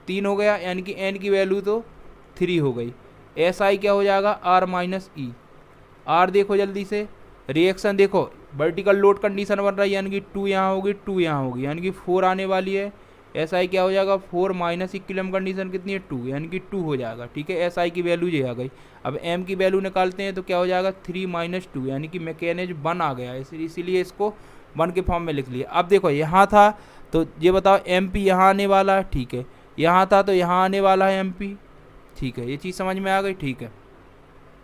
3 हो गया, यानी कि एन की वैल्यू तो 3 हो गई। एस आई क्या हो जाएगा, आर माइनस ई। आर देखो जल्दी से, रिएक्शन देखो, वर्टिकल लोड कंडीशन बन रहा है, यानी कि 2 यहाँ होगी, 2 यहाँ होगी, यानी कि 4 आने वाली है। एस आई क्या हो जाएगा, 4 माइनस इक्विलिब्रियम कंडीशन कितनी है, 2, यानी कि 2 हो जाएगा, ठीक है। एस आई की वैल्यू ये आ गई। अब एम की वैल्यू निकालते हैं तो क्या हो जाएगा, 3 माइनस 2, यानी कि मैकेनिज 1 आ गया, इसीलिए इसको 1 के फॉर्म में लिख लिया। अब देखो यहाँ था तो ये बताओ एम पी यहाँ आने वाला है, ठीक है, यहाँ था तो यहाँ आने वाला है एम पी, ठीक है। ये चीज़ समझ में आ गई, ठीक है।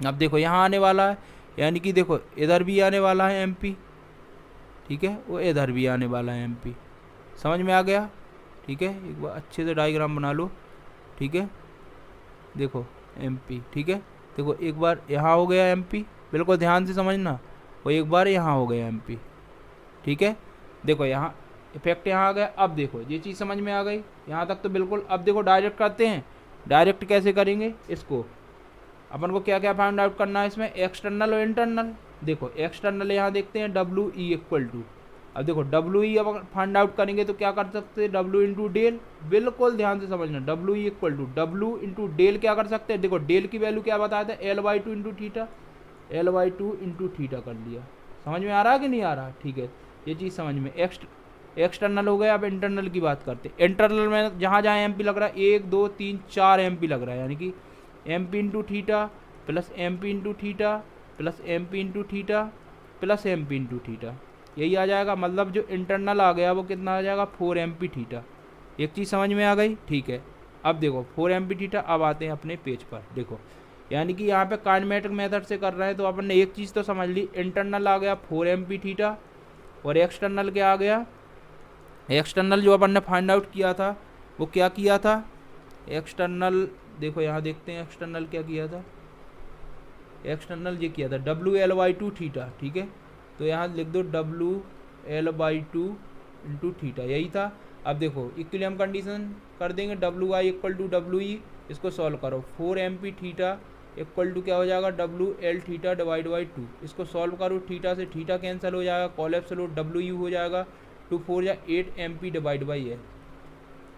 अब देखो यहाँ आने वाला है, यानी कि देखो इधर भी आने वाला है एम पी, ठीक है, वो इधर भी आने वाला है एम पी। समझ में आ गया, ठीक है। एक बार अच्छे से डायग्राम बना लो, ठीक है। देखो एम पी, ठीक है। देखो एक बार यहाँ हो गया एम पी, बिल्कुल ध्यान से समझना, और एक बार यहाँ हो गया एम पी, ठीक है। देखो यहाँ इफेक्ट यहाँ आ गया। अब देखो ये चीज़ समझ में आ गई यहाँ तक तो बिल्कुल। अब देखो डायरेक्ट करते हैं। डायरेक्ट कैसे करेंगे इसको, अपन को क्या क्या फाइंड आउट करना है इसमें, एक्सटर्नल और इंटरनल। देखो एक्सटर्नल यहाँ देखते हैं, डब्ल्यू ई इक्वल टू, अब देखो डब्ल्यू ई अब फाइंड आउट करेंगे तो क्या कर सकते हैं, डब्ल्यू इंटू डेल। बिल्कुल ध्यान से समझना, W E equal to W into del क्या कर सकते हैं। देखो डेल की वैल्यू क्या बताया था, LY2 into theta, LY2 into theta कर लिया। समझ में आ रहा है कि नहीं आ रहा, ठीक है। ये चीज़ समझ में, एक्सटर्नल हो गया। अब इंटरनल की बात करते हैं। इंटरनल में जहाँ जहाँ एम पी लग रहा है, 1 2 3 4 एम पी लग रहा है, यानी कि M P into theta plus M P into theta plus M P into theta plus M P into theta, यही आ जाएगा। मतलब जो इंटरनल आ गया वो कितना आ जाएगा, 4 एम पी थीटा। एक चीज़ समझ में आ गई, ठीक है। अब देखो 4 एम पी थीटा। अब आते हैं अपने पेज पर। देखो यानी कि यहाँ पे काइनेमेटिक मेथड से कर रहे हैं तो अपन ने एक चीज़ तो समझ ली, इंटरनल आ गया 4 एम पी थीटा, और एक्सटर्नल क्या आ गया, एक्सटर्नल जो अपन ने फाइंड आउट किया था वो क्या किया था, एक्सटर्नल देखो यहाँ देखते हैं एक्सटर्नल क्या किया था। एक्सटर्नल ये किया था WLY2 थीटा, ठीक है। तो यहाँ लिख दो WL/2 इंटू थीटा, यही था। अब देखो इक्विलिब्रियम कंडीशन कर देंगे, WI इक्वल टू WE, इसको सॉल्व करो। 4 MP थीटा इक्वल टू क्या हो जाएगा, WL थीटा डिवाइड बाई 2, इसको सॉल्व करो। थीटा से थीटा कैंसिल हो जाएगा, कोलैप्स लोड WU हो जाएगा, 2 4 या 8 MP डिवाइड बाई एल,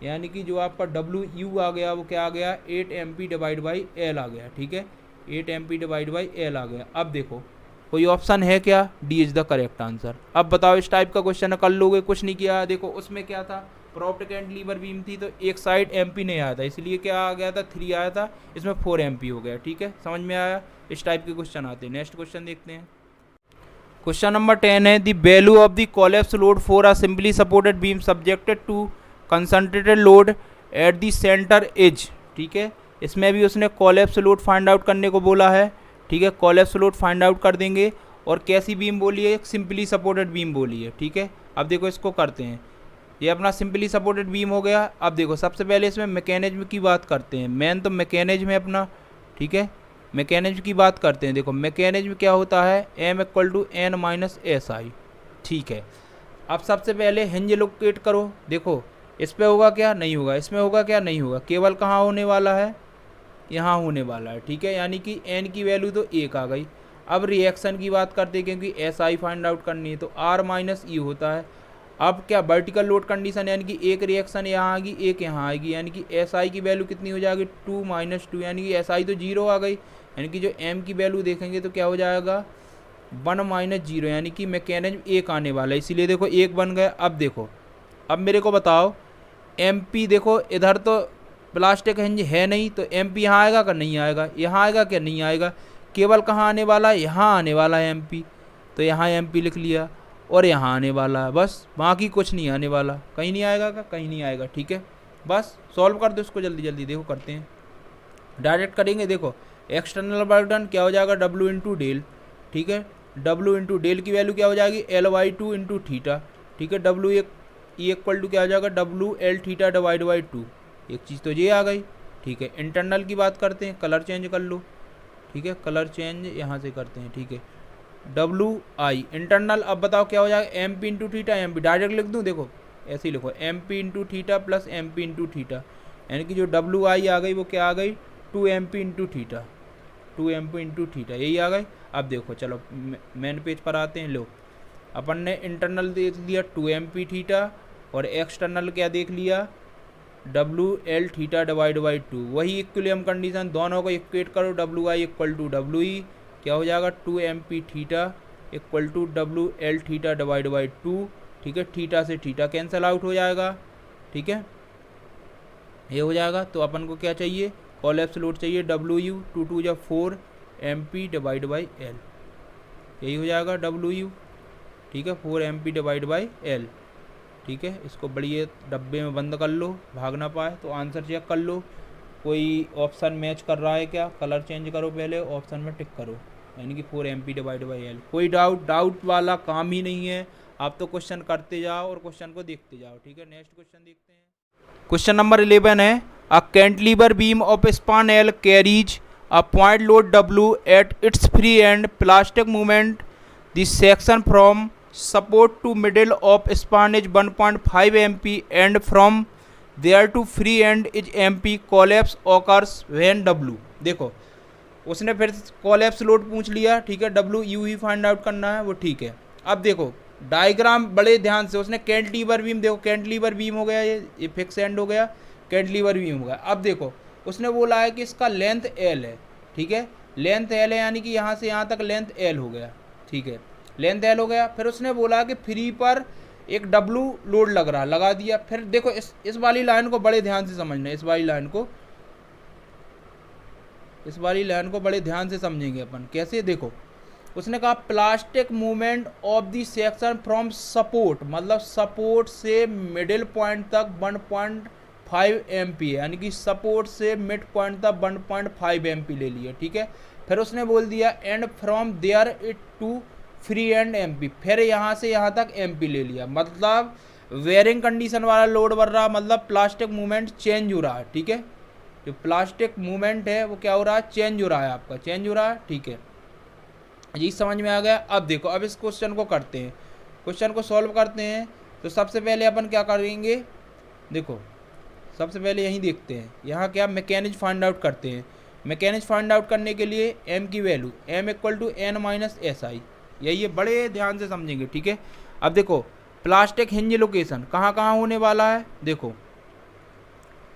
यानी कि जो आपका WU आ गया वो क्या आ गया, 8 MP डिवाइड बाई एल आ गया, ठीक है। 8 MP डिवाइड बाई L आ गया। अब देखो कोई ऑप्शन है क्या? D is the correct answer. अब बताओ इस टाइप का क्वेश्चन कर लोगे? कुछ नहीं किया। देखो उसमें क्या था, प्रॉप्ड कैंटिलीवर बीम थी तो एक साइड MP नहीं आया था, इसलिए क्या आ गया था 3 आया था, इसमें 4 MP हो गया। ठीक है, समझ में आया? इस टाइप के क्वेश्चन आते हैं। नेक्स्ट क्वेश्चन देखते हैं। क्वेश्चन नंबर 10 है the value of the collapse load for a simply supported beam subjected to concentrated load at the centre is. ठीक है, इसमें भी उसने कोलैप्स लोड फाइंड आउट करने को बोला है। ठीक है, कोलैप्स लोड फाइंड आउट कर देंगे। और कैसी बीम बोली है? एक सिंपली सपोर्टेड बीम बोली है। ठीक है, अब देखो इसको करते हैं। ये अपना सिंपली सपोर्टेड बीम हो गया। अब देखो सबसे पहले इसमें मैकेनिज्म की बात करते हैं। मेन तो मैकेनिज्म है अपना। ठीक है, मैकेनिज्म की बात करते हैं। देखो मैकेनिज्म क्या होता है, M equal to N minus SI। ठीक है, अब सबसे पहले हिंज लोकेट करो। देखो इस पे होगा क्या? नहीं होगा। इसमें होगा क्या? नहीं होगा। केवल कहाँ होने वाला है? यहाँ होने वाला है। ठीक है, यानी कि N की वैल्यू तो 1 आ गई। अब रिएक्शन की बात करते हैं, क्योंकि SI फाइंड आउट करनी है, तो R माइनस E होता है। अब क्या वर्टिकल लोड कंडीशन, यानी कि एक रिएक्शन यहाँ आएगी, एक यहाँ आएगी, यानी कि SI की वैल्यू कितनी हो जाएगी? 2 माइनस 2, यानी कि SI तो 0 आ गई। यानी कि जो M की वैल्यू देखेंगे तो क्या हो जाएगा? 1 माइनस 0, यानी कि मैकेनिज्म 1 आने वाला है, इसीलिए देखो 1 बन गया। अब देखो, अब मेरे को बताओ MP, देखो इधर तो प्लास्टिक हिंज है नहीं, तो MP यहाँ आएगा क्या? नहीं आएगा। यहाँ आएगा क्या? नहीं आएगा। केवल कहाँ आने वाला है? यहाँ आने वाला है MP, तो यहाँ MP लिख लिया। और यहाँ आने वाला है, बस, बाकी कुछ नहीं आने वाला। कहीं नहीं आएगा क्या? कहीं नहीं आएगा। ठीक है, बस सॉल्व कर दो इसको जल्दी जल्दी। देखो करते हैं, डायरेक्ट करेंगे। देखो एक्सटर्नल वर्क डन क्या हो जाएगा? W into del. ठीक है, W इंटू डेल की वैल्यू क्या हो जाएगी? L/2 into theta. ठीक है, W इक्वल टू क्या हो जाएगा? WL theta divide by 2। एक चीज़ तो ये आ गई। ठीक है, इंटरनल की बात करते हैं। कलर चेंज कर लो। ठीक है, कलर चेंज यहाँ से करते हैं। ठीक है, WI इंटरनल। अब बताओ क्या हो जाएगा? MP into theta MP, direct लिख दूँ? देखो ऐसे ही लिखो, MP into theta plus MP into theta, यानी कि जो WI आ गई वो क्या आ गई? 2MP into theta, 2MP into theta, यही आ गई। अब देखो चलो मेन पेज पर आते हैं। लो अपन ने इंटरनल देख लिया 2MP थीटा, और एक्सटर्नल क्या देख लिया? WL theta divide by 2। वही इक्विलिब्रियम कंडीशन, दोनों को इक्वेट करो। WI इक्वल टू WE क्या हो जाएगा? 2MP theta equal to WL theta divide by 2। ठीक है, थीटा से थीटा कैंसिल आउट हो जाएगा। ठीक है, ये हो जाएगा। तो अपन को क्या चाहिए? कोलैप्स लोड चाहिए WU, 2 2 या 4 MP डिवाइड बाई L, यही हो जाएगा WU। ठीक है, 4 MP डिवाइड बाई L। ठीक है, इसको बढ़िया डब्बे में बंद कर लो, भाग ना पाए। तो आंसर चेक कर लो, कोई ऑप्शन मैच कर रहा है क्या? कलर चेंज करो, पहले ऑप्शन में टिक करो, यानी कि 4 MP डिवाइड बाई L। कोई डाउट वाला काम ही नहीं है। आप तो क्वेश्चन करते जाओ और क्वेश्चन को देखते जाओ। ठीक है, नेक्स्ट क्वेश्चन देखते हैं। क्वेश्चन नंबर 11 है a cantilever beam of span L carries a point load W at its free end plastic movement the section from support to middle of span is 1.5 MP and from there to free end is MP collapse occurs when W। देखो उसने फिर collapse load पूछ लिया। ठीक है, WU ही find out करना है वो। ठीक है, अब देखो डायग्राम बड़े ध्यान से। उसने कैंटिलीवर बीम, देखो कैंटिलीवर बीम हो गया, ये फिक्स एंड हो गया, कैंटिलीवर बीम हो गया। अब देखो उसने बोला है कि इसका लेंथ L है। ठीक है, लेंथ L है, यानी कि यहाँ से यहाँ तक लेंथ L हो गया। ठीक है, लेंथ L हो गया। फिर उसने बोला कि फ्री पर एक W लोड लग रहा, लगा दिया। फिर देखो इस वाली लाइन को बड़े ध्यान से समझना है। इस वाली लाइन को बड़े ध्यान से समझेंगे अपन। कैसे? देखो उसने कहा plastic movement of the section from support, मतलब सपोर्ट से मिडिल पॉइंट तक 1.5 MP है, यानी कि सपोर्ट से मिड पॉइंट तक 1.5 MP ले लिया। ठीक है, फिर उसने बोल दिया and from there it to free end MP, फिर यहाँ से यहाँ तक MP ले लिया, मतलब वेयरिंग कंडीशन वाला लोड बढ़ रहा, मतलब प्लास्टिक मूवमेंट चेंज हो रहा है। ठीक है, जो प्लास्टिक मूवमेंट है वो क्या हो रहा है? चेंज हो रहा है, आपका चेंज हो रहा है। ठीक है, ये समझ में आ गया। अब देखो, अब इस क्वेश्चन को करते हैं, क्वेश्चन को सॉल्व करते हैं। तो सबसे पहले अपन क्या करेंगे? देखो सबसे पहले यहीं देखते हैं, यहाँ क्या मैकेनिज्म फाइंड आउट करते हैं। मैकेनिज्म फाइंड आउट करने के लिए M की value M equal to N minus SI, यही है, बड़े ध्यान से समझेंगे। ठीक है, अब देखो प्लास्टिक हिंज लोकेशन कहाँ कहाँ होने वाला है। देखो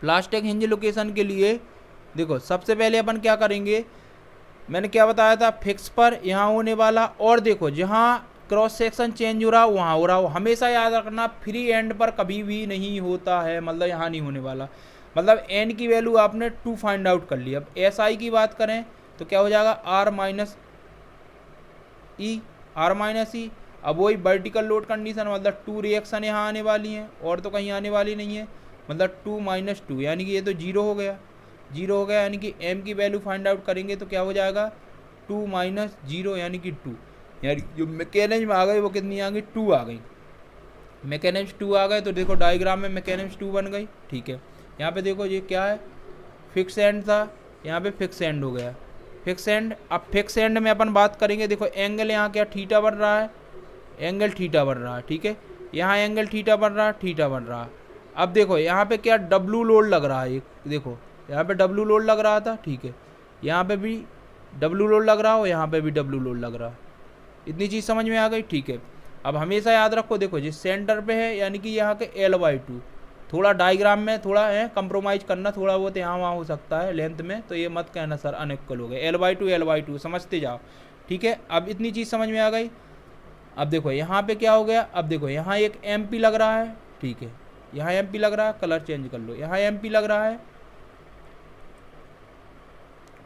प्लास्टिक हिंज लोकेशन के लिए देखो सबसे पहले अपन क्या करेंगे? मैंने क्या बताया था, फिक्स पर यहाँ होने वाला, और देखो जहाँ क्रॉस सेक्शन चेंज हो रहा वहाँ हो रहा हो। हमेशा याद रखना फ्री एंड पर कभी भी नहीं होता है, मतलब यहाँ नहीं होने वाला। मतलब एन की वैल्यू आपने 2 फाइंड आउट कर लिया। अब एस आई की बात करें तो क्या हो जाएगा, आर माइनस ई। अब वही वर्टिकल लोड कंडीशन, मतलब 2 रिएक्शन यहाँ आने वाली हैं और तो कहीं आने वाली नहीं है, मतलब 2 माइनस 2 यानी कि ये तो जीरो हो गया। यानी कि एम की वैल्यू फाइंड आउट करेंगे तो क्या हो जाएगा, 2 माइनस 0 यानी कि 2। यानी जो मैकेनिज्म आ गई वो कितनी आ गई, 2 आ गई। मैकेनिज्म 2 आ गए तो देखो डायग्राम में मैकेनिज्म 2 बन गई। ठीक है, यहाँ पे देखो ये क्या है, फिक्स एंड था, यहाँ पे फिक्स एंड हो गया, फिक्स एंड। अब फिक्स एंड में अपन बात करेंगे, देखो एंगल यहाँ क्या थीटा बन रहा है, एंगल थीटा बन रहा है। ठीक है, यहाँ एंगल थीटा बन रहा है, थीटा बन रहा है। अब देखो यहाँ पे क्या डब्लू लोड लग रहा है, देखो यहाँ पे डब्लू लोड लग रहा था। ठीक है, यहाँ पे भी डब्लू लोड लग रहा हो, यहाँ पे भी डब्लू लोड लग रहा है। इतनी चीज़ समझ में आ गई। ठीक है, अब हमेशा याद रखो, देखो जिस सेंटर पे है यानी कि यहाँ के L/2, थोड़ा डायग्राम में थोड़ा है कंप्रोमाइज़ करना, थोड़ा बहुत यहाँ वहाँ हो सकता है लेंथ में, तो ये मत कहना सर अनइक्वल हो गए। L/2 समझते जाओ। ठीक है, अब इतनी चीज़ समझ में आ गई। अब देखो यहाँ पे क्या हो गया, अब देखो यहाँ एक MP लग रहा है। ठीक है, यहाँ MP लग रहा है, कलर चेंज कर लो, यहाँ MP लग रहा है,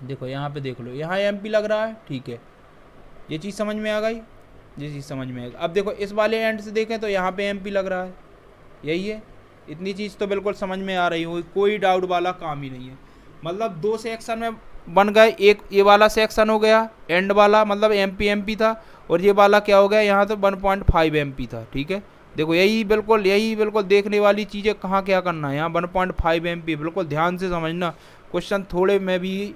देखो यहाँ पे देख लो, यहाँ MP लग रहा है। ठीक है, ये चीज़ समझ में आ गई, ये चीज़ समझ में आ गई। अब देखो इस वाले एंड से देखें तो यहाँ पे MP लग रहा है, यही है। इतनी चीज़ तो बिल्कुल समझ में आ रही होगी, कोई डाउट वाला काम ही नहीं है। मतलब 2 सेक्शन में बन गए, एक ये वाला सेक्शन हो गया एंड वाला, मतलब MP था, और ये वाला क्या हो गया, यहाँ तो 1.5 MP था। ठीक है, देखो यही बिल्कुल देखने वाली चीज़ें, कहाँ क्या करना है, यहाँ 1.5 MP, बिल्कुल ध्यान से समझना, क्वेश्चन थोड़े में भी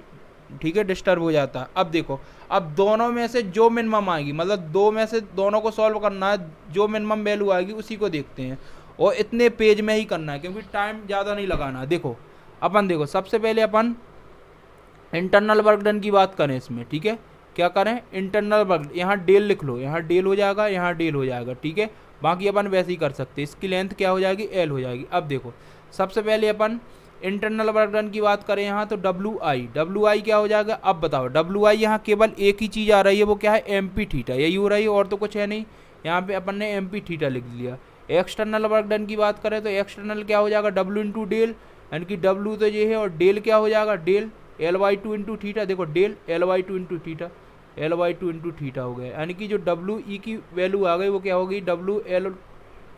ठीक है डिस्टर्ब हो जाता है। अब देखो, अब दोनों में से जो मिनिमम आएगी, मतलब 2 में से दोनों को सॉल्व करना है, जो मिनिमम वैल्यू आएगी उसी को देखते हैं, और इतने पेज में ही करना है क्योंकि टाइम ज़्यादा नहीं लगाना है। देखो अपन देखो सबसे पहले अपन इंटरनल वर्क डन की बात करें इसमें। ठीक है, क्या करें, इंटरनल वर्क, यहाँ डेल लिख लो, यहाँ डेल हो जाएगा, यहाँ डेल हो जाएगा। ठीक है, बाकी अपन वैसे ही कर सकते हैं, इसकी लेंथ क्या हो जाएगी, L हो जाएगी। अब देखो सबसे पहले अपन इंटरनल वर्क डन की बात करें यहाँ तो WI क्या हो जाएगा, अब बताओ। WI यहाँ केवल एक ही चीज़ आ रही है, वो क्या है, MP थीटा, यही हो रही है, और तो कुछ है नहीं। यहाँ पे अपन ने MP थीटा लिख लिया। एक्सटर्नल वर्क डन की बात करें तो एक्सटर्नल क्या हो जाएगा, W इंटू डेल, यानी कि W तो ये है, और डेल क्या हो जाएगा, डेल L/2 इंटू थीटा। देखो del L/2 into theta, L/2 into theta हो गया, यानी कि जो WE की वैल्यू आ गई वो क्या हो गई, WL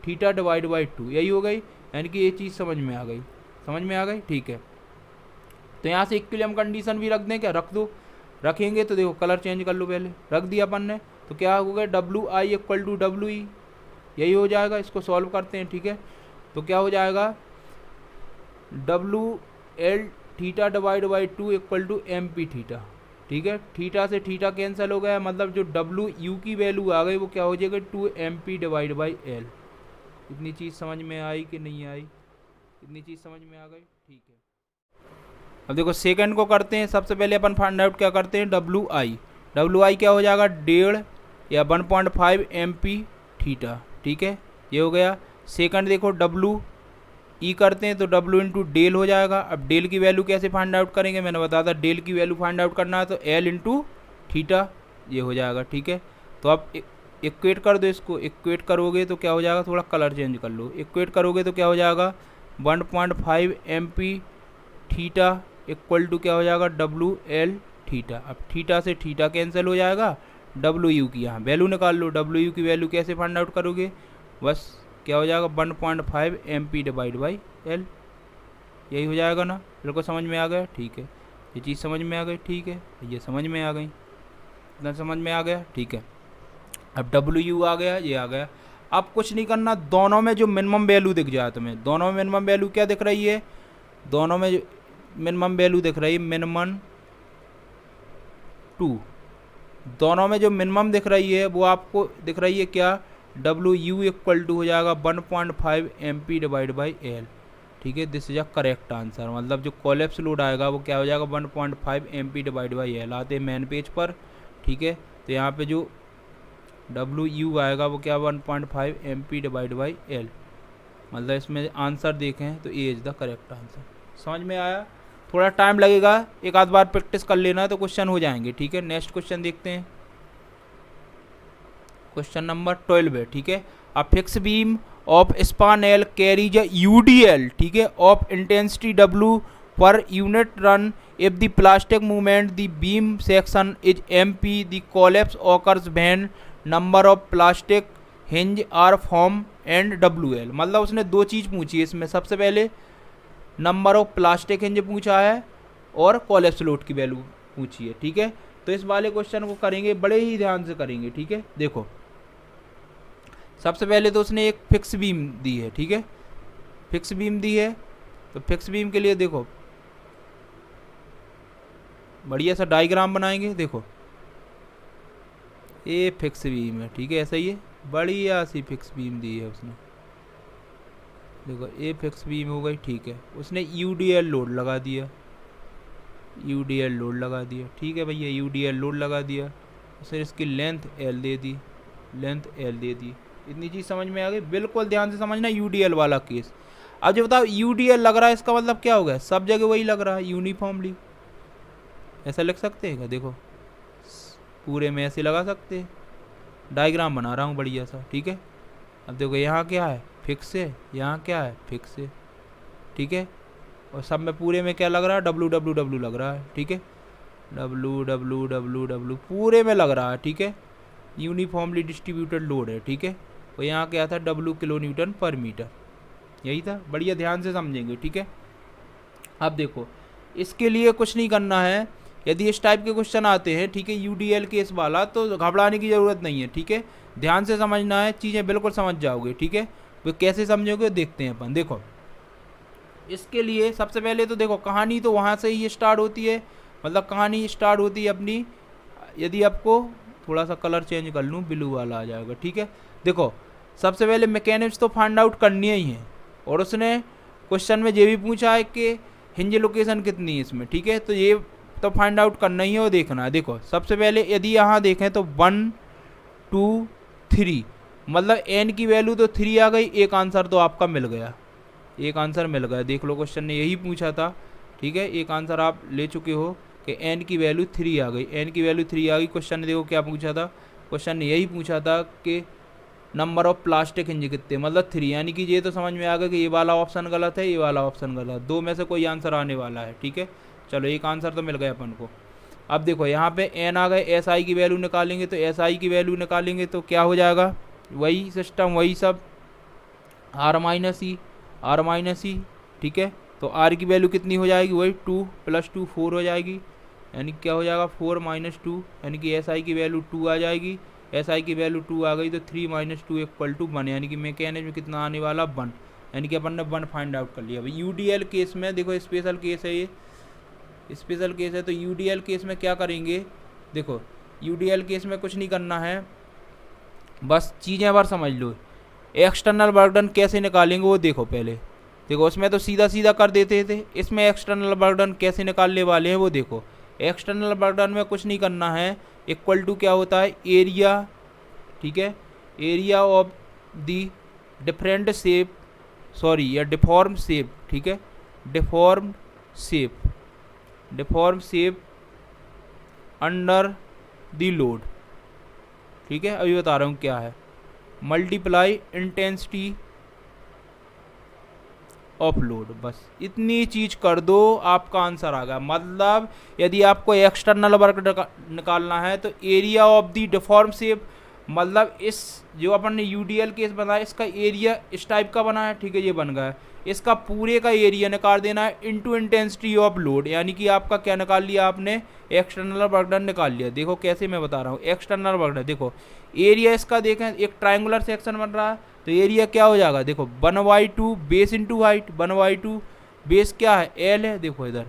थीटा डिवाइड बाई 2, यही हो गई। यानी कि ये चीज़ समझ में आ गई, समझ में आ गई। ठीक है, तो यहाँ से इक्विलिब्रियम कंडीशन भी रख दें, क्या रख दो, रखेंगे तो देखो कलर चेंज कर लो, पहले रख दिया अपन ने, तो क्या हो गया, WI इक्वल टू WE, यही हो जाएगा। इसको सॉल्व करते हैं। ठीक है, तो क्या हो जाएगा, WL theta divide by 2 equal to MP theta. ठीक है, थीटा से थीटा कैंसिल हो गया, मतलब जो WU की वैल्यू आ गई वो क्या हो जाएगा, 2 MP डिवाइड बाई L। इतनी चीज़ समझ में आई कि नहीं आई, इतनी चीज़ समझ में आ गई। ठीक है, अब देखो सेकंड को करते हैं। सबसे पहले अपन फाइंड आउट क्या करते हैं, WI क्या हो जाएगा, 1.5 या 1.5 MP थीटा। ठीक है, ये हो गया। सेकंड देखो WE करते हैं तो W इंटू डेल हो जाएगा। अब डेल की वैल्यू कैसे फाइंड आउट करेंगे, मैंने बताया था डेल की वैल्यू फाइंड आउट करना है तो L इंटू थीटा, ये हो जाएगा। ठीक है, तो अब इक्वेट कर दो इसको, इक्वेट करोगे तो क्या हो जाएगा, थोड़ा कलर चेंज कर लो, इक्वेट करोगे तो क्या हो जाएगा, 1.5 MP थीटा इक्वल टू क्या हो जाएगा, WL थीटा। अब थीटा से थीटा कैंसिल हो जाएगा, WU की यहाँ वैल्यू निकाल लो। WU की वैल्यू कैसे फाइंड आउट करोगे, बस क्या हो जाएगा, 1.5 MP डिवाइड बाई L, यही हो जाएगा ना। बिल्कुल समझ में आ गया। ठीक है, ये चीज़ समझ में आ गई। ठीक है, ये समझ में आ गई, इतना समझ में आ गया। ठीक है, अब WU आ गया, ये आ गया। अब कुछ नहीं करना, दोनों में जो मिनिमम वैल्यू दिख जाए तुम्हें, दोनों में मिनिमम वैल्यू क्या दिख रही है, दोनों में मिनिमम वैल्यू दिख रही है, मिनिमम 2, दोनों में जो मिनिमम दिख रही है वो आपको दिख रही है क्या, WU इक्वल टू हो जाएगा 1.5 MP डिवाइड बाई L। ठीक है, this is a correct answer, मतलब जो कोलैप्स लोड आएगा वो क्या हो जाएगा, 1.5 MP डिवाइड बाई L। आते हैं मेन पेज पर। ठीक है, तो यहाँ पे जो WU आएगा वो क्या, 1.5 MP डिवाइड बाई L, मतलब इसमें आंसर देखें तो A is the correct answer. समझ में आया। थोड़ा टाइम लगेगा, एक आध बार प्रैक्टिस कर लेना तो क्वेश्चन हो जाएंगे, ठीक है। नेक्स्ट क्वेश्चन देखते हैं, क्वेश्चन नंबर 12 है, ठीक है। A fix beam of span L carries UDL, ठीक है, of intensity W per unit run if the plastic movement the beam section is MP the collapse occurs when number of plastic hinge are formed and WL। मतलब उसने दो चीज़ पूछी है इसमें, सबसे पहले नंबर ऑफ प्लास्टिक हिंज पूछा है और कोलैप्स लोड की वैल्यू पूछी है, ठीक है। तो इस वाले क्वेश्चन को करेंगे, बड़े ही ध्यान से करेंगे, ठीक है। देखो सबसे पहले तो उसने एक फिक्स बीम दी है, ठीक है, फिक्स बीम दी है। तो फिक्स बीम के लिए देखो बढ़िया सा डायग्राम बनाएंगे। देखो ये फिक्स बीम है, ठीक है, ऐसा ही है, बढ़िया सी फिक्स बीम दी है उसने। देखो ये फिक्स बीम हो गई, ठीक है। उसने यूडीएल लोड लगा दिया, यूडीएल लोड लगा दिया, ठीक है भैया, यूडीएल लोड लगा दिया। उसने इसकी लेंथ एल दे दी, लेंथ एल दे दी। इतनी चीज़ समझ में आ गई, बिल्कुल ध्यान से समझना यूडीएल वाला केस। अब जो बताओ यूडीएल लग रहा है, इसका मतलब क्या हो गया, सब जगह वही लग रहा है यूनिफॉर्मली, ऐसा लिख सकते हैं क्या? देखो पूरे में ऐसे लगा सकते हैं, डायग्राम बना रहा हूँ बढ़िया सा, ठीक है। अब देखो यहाँ क्या है, फिक्स है, यहाँ क्या है, फिक्स है, ठीक है। और सब में पूरे में क्या लग रहा है, डब्लू डब्लू डब्लू लग रहा है, ठीक है, डब्लू डब्लू डब्लू डब्लू पूरे में लग रहा है, ठीक है। यूनिफॉर्मली डिस्ट्रीब्यूटेड लोड है, ठीक है। और यहाँ क्या था, डब्लू किलो न्यूटन पर मीटर, यही था। बढ़िया ध्यान से समझेंगे, ठीक है। अब देखो इसके लिए कुछ नहीं करना है, यदि इस टाइप के क्वेश्चन आते हैं, ठीक है, यूडीएल केस वाला, तो घबराने की ज़रूरत नहीं है, ठीक है। ध्यान से समझना है, चीज़ें बिल्कुल समझ जाओगे, ठीक है। वो कैसे समझोगे देखते हैं अपन। देखो इसके लिए सबसे पहले तो देखो कहानी तो वहाँ से ही स्टार्ट होती है, मतलब कहानी स्टार्ट होती है अपनी, यदि आपको थोड़ा सा कलर चेंज कर लूँ, ब्लू वाला आ जाएगा, ठीक है। देखो सबसे पहले मैकेनिक्स तो फाइंड आउट करनी ही है, और उसने क्वेश्चन में ये भी पूछा है कि हिंज लोकेशन कितनी है इसमें, ठीक है। तो ये तो फाइंड आउट करना ही है और देखना है। देखो सबसे पहले यदि यहाँ देखें तो 1 2 3, मतलब एन की वैल्यू तो 3 आ गई, एक आंसर तो आपका मिल गया, एक आंसर मिल गया। देख लो क्वेश्चन ने यही पूछा था, ठीक है, एक आंसर आप ले चुके हो कि एन की वैल्यू 3 आ गई, एन की वैल्यू 3 आ गई। क्वेश्चन ने देखो क्या पूछा था, क्वेश्चन ने यही पूछा था कि नंबर ऑफ प्लास्टिक हिंज कितने, मतलब 3, यानी कि ये तो समझ में आ गया कि ये वाला ऑप्शन गलत है, ये वाला ऑप्शन गलत, दो में से कोई आंसर आने वाला है, ठीक है। चलो एक आंसर तो मिल गया अपन को। अब देखो यहाँ पे एन आ गए, एस आई की वैल्यू निकालेंगे, तो एस आई की वैल्यू निकालेंगे तो क्या हो जाएगा, वही सिस्टम वही सब, R minus E, R minus E, ठीक है। तो आर की वैल्यू कितनी हो जाएगी, वही 2 + 2 4 हो जाएगी, यानी क्या हो जाएगा 4 - 2, यानी कि एस आई की वैल्यू 2 आ जाएगी। एस आई की वैल्यू 2 आ गई तो 3 - 2 = 1, यानी कि मैकेनिक्स में कितना आने वाला 1, यानी कि अपन ने 1 फाइंड आउट कर लिया। भाई यूडीएल केस में देखो स्पेशल केस है, ये स्पेशल केस है। तो यूडीएल केस में क्या करेंगे, देखो यूडीएल केस में कुछ नहीं करना है, बस चीज़ें बार समझ लो। एक्सटर्नल वर्क डन कैसे निकालेंगे वो देखो पहले, देखो उसमें तो सीधा सीधा कर देते थे, इसमें एक्सटर्नल वर्क डन कैसे निकालने वाले हैं वो देखो। एक्सटर्नल वर्क डन में कुछ नहीं करना है, इक्वल टू क्या होता है, एरिया, ठीक है, area of the different shape, sorry या डिफॉर्म शेप, ठीक है, deform shape, deform shape under the load, ठीक है। अभी बता रहा हूँ क्या है, मल्टीप्लाई इंटेंसिटी ऑफ लोड, बस इतनी चीज कर दो आपका आंसर आ गया। मतलब यदि आपको एक्सटर्नल वर्क निकालना है तो area of the deform shape, मतलब इस जो अपन ने यूडीएल केस बनाया इसका एरिया इस टाइप का बना है, ठीक है, ये बन गया है, इसका पूरे का एरिया निकाल देना है इनटू इंटेंसिटी ऑफ लोड, यानी कि आपका क्या निकाल लिया आपने, एक्सटर्नल वर्क डन निकाल लिया। देखो कैसे मैं बता रहा हूँ, एक्सटर्नल वर्क डन, देखो एरिया इसका देखें, एक ट्रायंगुलर सेक्शन बन रहा है, तो एरिया क्या हो जाएगा, देखो 1/2 बेस इंटू हाइट, 1/2 बेस क्या है, एल है, देखो इधर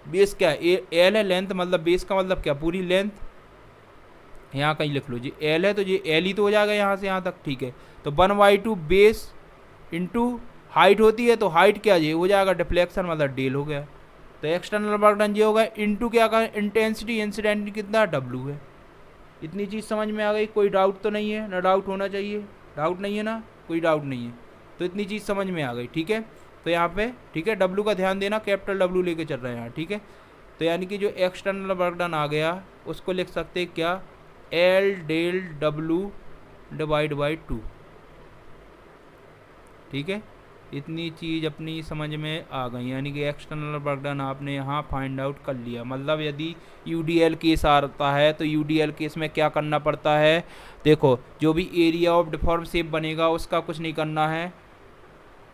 बेस क्या है, एल है, लेंथ मतलब बेस का मतलब क्या, पूरी लेंथ, यहाँ कहीं लिख लो जी एल है, तो ये एल ही तो हो जाएगा यहाँ से यहाँ तक, ठीक है। तो 1/2 बेस इंटू हाइट होती है, तो हाइट क्या ये हो जाएगा डिफ्लेक्शन, मतलब डेल हो गया। तो एक्सटर्नल वर्क डन ये होगा इंटू क्या का इंटेंसिटी, इंसिडेंट कितना डब्लू है। इतनी चीज़ समझ में आ गई, कोई डाउट तो नहीं है ना, डाउट होना चाहिए, डाउट नहीं है ना, कोई डाउट नहीं है, तो इतनी चीज़ समझ में आ गई, ठीक है। तो यहाँ पे ठीक है डब्लू का ध्यान देना, कैपिटल डब्लू लेके चल रहे हैं यहाँ, ठीक है। तो यानी कि जो एक्सटर्नल वर्क डन आ गया उसको लिख सकते हैं क्या, L del W divide by 2, ठीक है। इतनी चीज़ अपनी समझ में आ गई, यानी कि एक्सटर्नल वर्क डन आपने यहाँ फाइंड आउट कर लिया। मतलब यदि यूडीएल केस आता है तो यूडीएल केस में क्या करना पड़ता है, देखो जो भी एरिया ऑफ डिफॉर्म शेप बनेगा उसका कुछ नहीं करना है,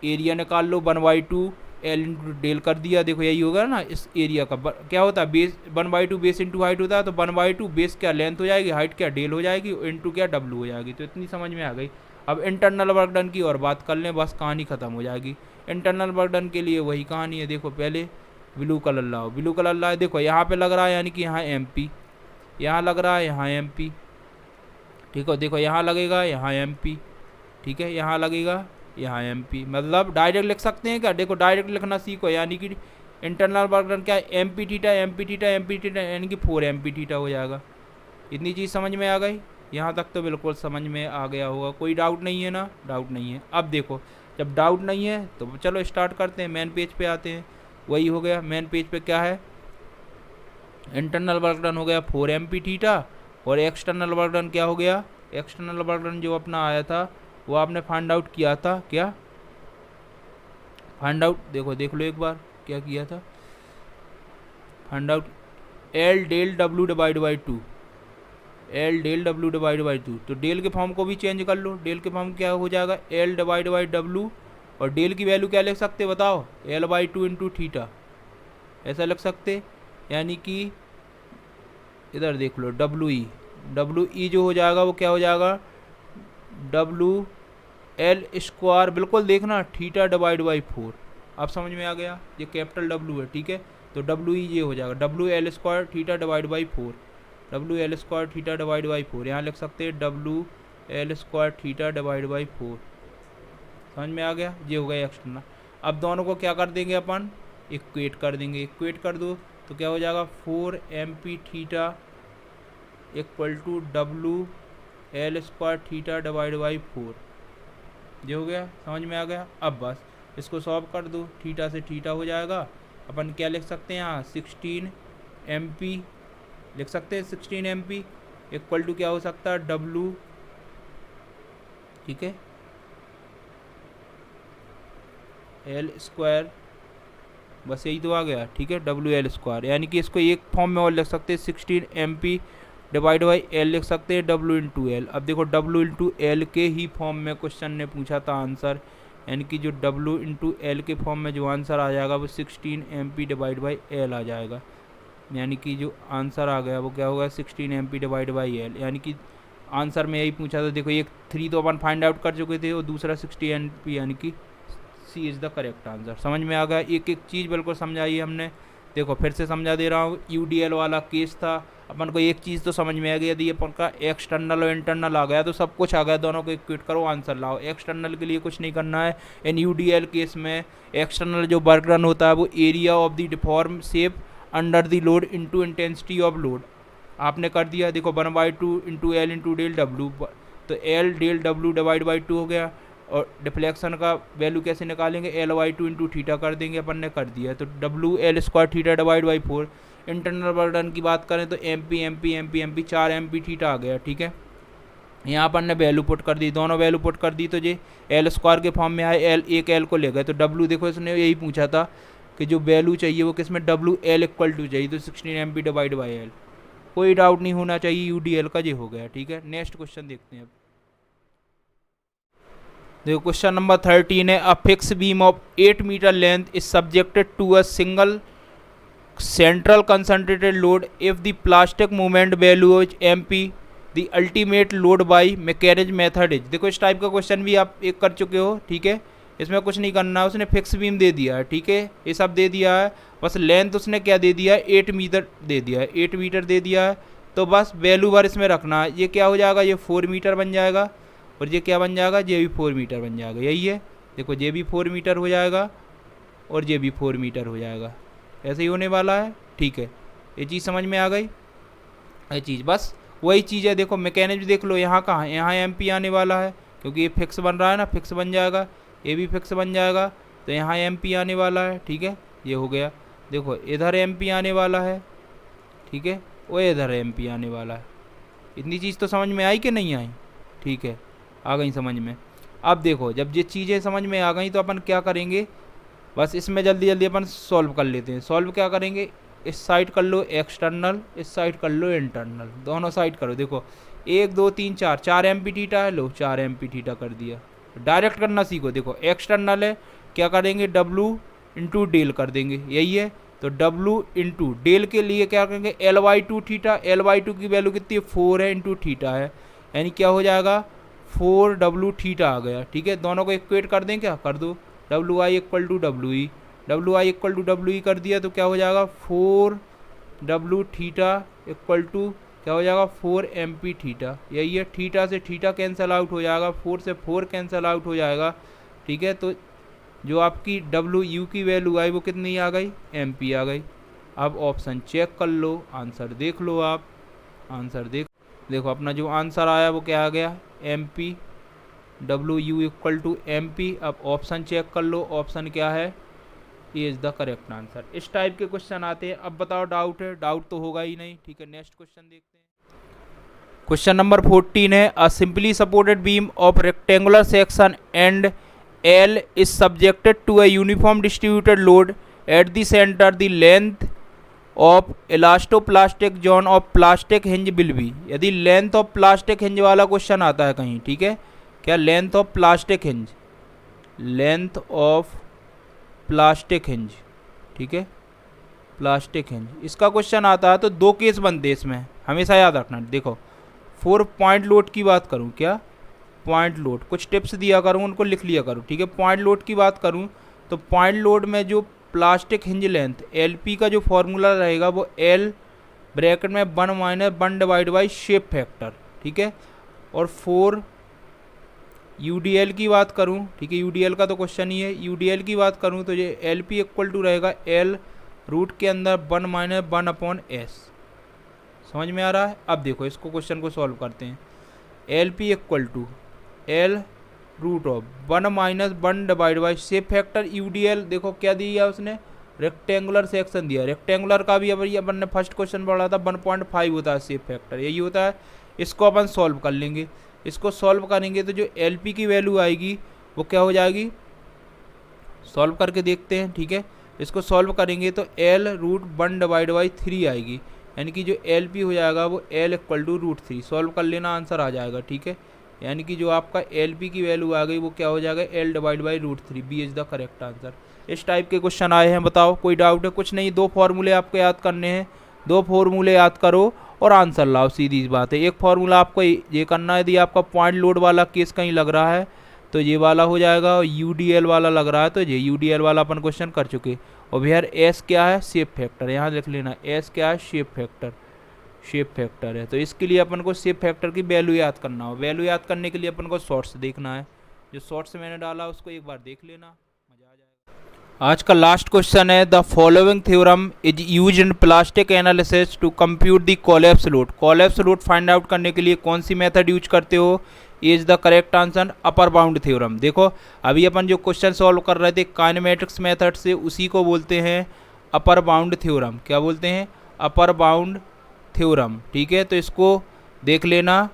एरिया निकाल लो 1/2 एल इंटू डेल कर दिया, देखो यही होगा ना। इस एरिया का क्या होता है, बेस 1/2 बेस इंटू हाइट होता है, तो 1/2 बेस क्या लेंथ हो जाएगी, हाइट क्या डेल हो जाएगी, इंटू क्या डब्लू हो जाएगी। तो इतनी समझ में आ गई। अब इंटरनल वर्क डन की और बात कर लें, बस कहानी ख़त्म हो जाएगी। इंटरनल वर्क डन के लिए वही कहानी है, देखो पहले ब्लू कलर लाओ, ब्लू कलर लाए, देखो यहाँ पे लग रहा है यानी कि यहाँ MP, यहाँ लग रहा है यहाँ MP, ठीक है। देखो यहाँ लगेगा यहाँ MP, ठीक है, यहाँ लगेगा यहाँ MP। मतलब डायरेक्ट लिख सकते हैं क्या, देखो डायरेक्ट लिखना सीखो, यानी कि इंटरनल वर्क डन क्या है, MP theta MP theta MP theta, यानी कि 4 MP थीटा हो जाएगा। इतनी चीज़ समझ में आ गई, यहाँ तक तो बिल्कुल समझ में आ गया होगा, कोई डाउट नहीं है ना, डाउट नहीं है। अब देखो जब डाउट नहीं है तो चलो स्टार्ट करते हैं, मेन पेज पे आते हैं। वही हो गया, मेन पेज पे क्या है, इंटरनल वर्क डन हो गया 4 MP थीटा, और एक्सटर्नल वर्क डन क्या हो गया, एक्सटर्नल वर्क डन जो अपना आया था वो आपने फाइंड आउट किया था, क्या फाइंड आउट, देखो देख लो एक बार क्या किया था, find out L del W divide by 2, L del W divide by 2। तो डेल के फॉर्म को भी चेंज कर लो, डेल के फॉर्म क्या हो जाएगा, एल डिवाइड बाई डब्लू, और डेल की वैल्यू क्या लिख सकते बताओ, L/2 इंटू थीटा, ऐसा लिख सकते। यानी कि इधर देख लो डब्लू ई जो हो जाएगा वो क्या हो जाएगा, WL², बिल्कुल देखना, थीटा डिवाइड बाई 4। अब समझ में आ गया, ये कैपिटल W है, ठीक है। तो WE ये हो जाएगा WL² theta divide by 4, WL² theta divide by 4, यहाँ लिख सकते हैं WL² थीटा डिवाइड बाई 4। समझ में आ गया, ये हो गया एक्सटर्नल। अब दोनों को क्या कर देंगे अपन, इक्वेट कर देंगे, इक्वेट कर दो तो क्या हो जाएगा 4 MP theta equal to WL² theta divide by 4, ये हो गया, समझ में आ गया। अब बस इसको सॉल्व कर दो, थीटा से थीटा हो जाएगा, अपन क्या लिख सकते हैं यहाँ 16 MP लिख सकते हैं, 16 MP इक्वल टू क्या हो सकता है W, ठीक है, L², बस यही तो आ गया, ठीक है, WL²। यानी कि इसको एक फॉर्म में और लिख सकते हैं 16 MP डिवाइड बाई L लिख सकते हैं W इंटू L। अब देखो W इंटू L के ही फॉर्म में क्वेश्चन ने पूछा था आंसर, यानी कि जो W इंटू L के फॉर्म में जो आंसर आ जाएगा वो 16 MP डिवाइड बाई L आ जाएगा। यानी कि जो आंसर आ गया वो क्या होगा 16 MP डिवाइड बाई L, यानी कि आंसर में यही पूछा था। देखो एक 3 तो अपन फाइंड आउट कर चुके थे और दूसरा 60 MP, यानी कि C is the correct answer. समझ में आ गया, एक एक चीज़ बिल्कुल समझाई हमने। देखो फिर से समझा दे रहा हूँ, UDL वाला केस था, अपन को एक चीज़ तो समझ में आ गई, यदि अपन का एक्सटर्नल और इंटरनल आ गया तो सब कुछ आ गया, दोनों को इक्वेट करो आंसर लाओ। एक्सटर्नल के लिए कुछ नहीं करना है। इन UDL केस में एक्सटर्नल जो वर्क डन होता है वो area of the deform shape under the load into intensity of load आपने कर दिया। देखो 1/2 into L into del W, तो L del W divide by 2 हो गया। और डिफ्लेक्शन का वैल्यू कैसे निकालेंगे, L/2 इंटू थीटा कर देंगे, अपन ने कर दिया। तो WL² theta divide by 4। Internal work done की बात करें तो MP MP MP MP 4 MP theta आ गया, ठीक है। यहाँ अपन ने वैल्यू पुट कर दी, दोनों वैल्यू पुट कर दी तो ये L² के फॉर्म में आए, एक L को ले गए। तो W देखो इसने यही पूछा था कि जो वैल्यू चाहिए वो किस में WL इक्वल टू चाहिए, तो 16 MP डिवाइड बाई L। कोई डाउट नहीं होना चाहिए, UDL का ये हो गया, ठीक है। नेक्स्ट क्वेश्चन देखते हैं। देखो क्वेश्चन नंबर 13 है, a fix beam of 8 metre length is subjected to a single central concentrated load if the plastic movement value is MP, the ultimate load by mechanism method is. देखो इस type का question भी आप एक कर चुके हो, ठीक है। इसमें कुछ नहीं करना है, उसने फिक्स बीम दे दिया है, ठीक है, ये सब दे दिया है। बस लेंथ उसने क्या दे दिया है 8 मीटर दे दिया है, 8 मीटर दे दिया है। तो बस वैल्यू बार इसमें रखना है, ये क्या हो जाएगा, ये 4 मीटर बन जाएगा, और ये क्या बन जाएगा, ये भी 4 मीटर बन जाएगा, यही है। देखो ये भी 4 मीटर हो जाएगा और ये भी 4 मीटर हो जाएगा, ऐसे ही होने वाला है, ठीक है। ये चीज़ समझ में आ गई, ये चीज़ बस वही चीज़ है। देखो मैकेनिज्म देख लो, यहाँ कहाँ, यहाँ MP आने वाला है क्योंकि ये फिक्स बन रहा है ना, फिक्स बन जाएगा, ये भी फिक्स बन जाएगा। तो यहाँ MP आने वाला है, ठीक है, ये हो गया। देखो इधर MP आने वाला है, ठीक है, और इधर MP आने वाला है। इतनी चीज़ तो समझ में आई कि नहीं आई? ठीक है, आ गई समझ में। अब देखो जब ये चीज़ें समझ में आ गई तो अपन क्या करेंगे, बस इसमें जल्दी जल्दी अपन सॉल्व कर लेते हैं। सॉल्व क्या करेंगे, इस साइड कर लो एक्सटर्नल, इस साइड कर लो इंटरनल, दोनों साइड करो। देखो 1 2 3 4 MP थीटा है, लो 4 MP थीटा कर दिया। डायरेक्ट करना सीखो। देखो एक्सटर्नल है, क्या करेंगे, W इंटू डेल कर देंगे, यही है। तो W इंटू डेल के लिए क्या करेंगे, L/2 थीटा। L/2 की वैल्यू कितनी है, 4 है, इंटू थीटा है, यानी क्या हो जाएगा 4W थीटा आ गया, ठीक है। दोनों को इक्वेट कर दें, क्या कर दो, WI equal to WE, WI equal to WE कर दिया तो क्या हो जाएगा 4W थीटा इक्वल टू क्या हो जाएगा 4 MP थीटा, यही है। थीटा से थीटा कैंसिल आउट हो जाएगा, 4 से 4 कैंसिल आउट हो जाएगा, ठीक है। तो जो आपकी WU की वैल्यू आई वो कितनी आ गई, MP आ गई। अब ऑप्शन चेक कर लो, आंसर देख लो आप, आंसर देखो अपना जो आंसर आया वो क्या आ गया, MP, WU equal to MP। अब ऑप्शन चेक कर लो, ऑप्शन क्या है, ये इज़ द करेक्ट आंसर। इस टाइप के क्वेश्चन आते हैं। अब बताओ डाउट है, डाउट तो होगा ही नहीं, ठीक है। नेक्स्ट क्वेश्चन देखते हैं। क्वेश्चन नंबर 14 है, अ simply supported beam of rectangular section and L is subjected to a uniform distributed load at the center. The length of elastoplastic zone of plastic hinge will be। यदि length of plastic hinge वाला question आता है कहीं, ठीक है, क्या length of plastic hinge, length of plastic hinge, ठीक है, प्लास्टिक हिंज, इसका क्वेश्चन आता है तो दो केस बनते हैं इसमें, हमेशा याद रखना। देखो 4 पॉइंट लोड की बात करूँ, क्या पॉइंट लोड, कुछ टिप्स दिया करूँ उनको लिख लिया करूँ, ठीक है। पॉइंट लोड की बात करूँ तो पॉइंट लोड में जो प्लास्टिक हिंज लेंथ LP का जो फॉर्मूला रहेगा वो L ब्रैकेट में 1 minus 1 divide by shape factor, ठीक है। और 4 UDL की बात करूँ, ठीक है, UDL का तो क्वेश्चन ही है, UDL की बात करूँ तो ये LP इक्वल टू रहेगा L रूट के अंदर 1 माइनस 1 अपॉन S। समझ में आ रहा है? अब देखो इसको क्वेश्चन को सॉल्व करते हैं। LP equal to L root of 1 minus 1 divide by shape factor. UDL देखो क्या दिया उसने, रेक्टेंगुलर सेक्शन दिया। रेक्टेंगुलर का भी अपन ने फर्स्ट क्वेश्चन पढ़ा था 1.5 होता है शेप फैक्टर, यही होता है। इसको अपन सॉल्व कर लेंगे। इसको सॉल्व करेंगे तो जो LP की वैल्यू आएगी वो क्या हो जाएगी, सॉल्व करके देखते हैं, ठीक है। इसको सॉल्व करेंगे तो L रूट 1 डिवाइड बाई 3 आएगी, यानी कि जो LP हो जाएगा वो L equal to root 3। Solve कर लेना, आंसर आ जाएगा, ठीक है। यानी कि जो आपका LP की वैल्यू आ गई वो क्या हो जाएगा, L divide by root 3। B is the correct answer. इस टाइप के क्वेश्चन आए हैं, बताओ कोई डाउट है? कुछ नहीं, 2 फार्मूले आपको याद करने हैं, 2 फार्मूले याद करो और आंसर लाओ, सीधी बात है। एक फार्मूला आपको ये करना है, यदि आपका पॉइंट लोड वाला केस कहीं लग रहा है तो ये वाला हो जाएगा, और UDL वाला लग रहा है तो ये UDL वाला अपन क्वेश्चन कर चुके। और भैया S क्या है, शेप फैक्टर, यहाँ लिख लेना, S क्या है, शेप फैक्टर, शेप फैक्टर है। तो इसके लिए अपन को शेप फैक्टर की वैल्यू याद करना हो। वैल्यू याद करने के लिए अपन को शॉर्ट्स देखना है, जो शॉर्ट्स मैंने डाला उसको एक बार देख लेना, मजा आ जाएगा। आज का लास्ट क्वेश्चन है, the following theorem is use in plastic analysis to compute the collapse load. Collapse load find out करने के लिए कौन सी मेथड यूज करते हो? Is the correct answer upper bound theorem. देखो अभी अपन जो क्वेश्चन सॉल्व कर रहे थे काइनेमेटिक्स मेथड से, उसी को बोलते हैं अपर बाउंड थ्योरम। क्या बोलते हैं? अपर बाउंड थ्योरम, ठीक है। तो इसको देख लेना।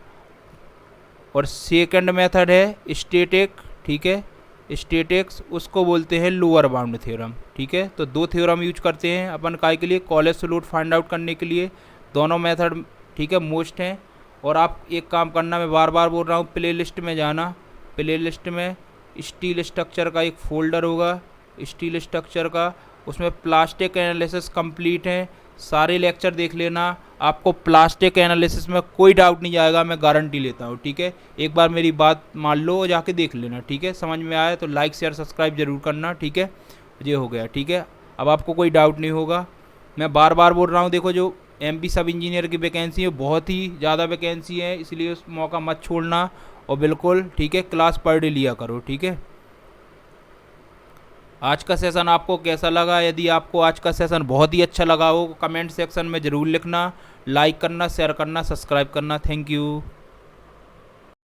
और सेकंड मेथड है स्टैटिक, ठीक है, स्टैटिक्स, उसको बोलते हैं लोअर बाउंड थ्योरम, ठीक है। तो 2 थ्योरम यूज करते हैं अपन काय के लिए, कोलैप्स लोड फाइंड आउट करने के लिए। दोनों मेथड, ठीक है, मोस्ट हैं। और आप एक काम करना, मैं बार बार बोल रहा हूँ, प्ले लिस्ट में जाना। प्ले लिस्ट में स्टील स्ट्रक्चर का एक फ़ोल्डर होगा, स्टील स्ट्रक्चर का, उसमें प्लास्टिक एनालिसिस कंप्लीट है, सारे लेक्चर देख लेना। आपको प्लास्टिक एनालिसिस में कोई डाउट नहीं जाएगा, मैं गारंटी लेता हूँ, ठीक है। एक बार मेरी बात मान लो और जाके देख लेना, ठीक है। समझ में आया तो लाइक शेयर सब्सक्राइब जरूर करना, ठीक है। ये हो गया, ठीक है। अब आपको कोई डाउट नहीं होगा। मैं बार बार बोल रहा हूँ, देखो जो MP सब इंजीनियर की वैकेंसी है बहुत ही ज़्यादा वैकेंसी है, इसलिए उस मौका मत छोड़ना। और बिल्कुल, ठीक है, क्लास पर डे लिया करो, ठीक है। आज का सेशन आपको कैसा लगा? यदि आपको आज का सेशन बहुत ही अच्छा लगा हो कमेंट सेक्शन में ज़रूर लिखना, लाइक करना, शेयर करना, सब्सक्राइब करना। Thank you.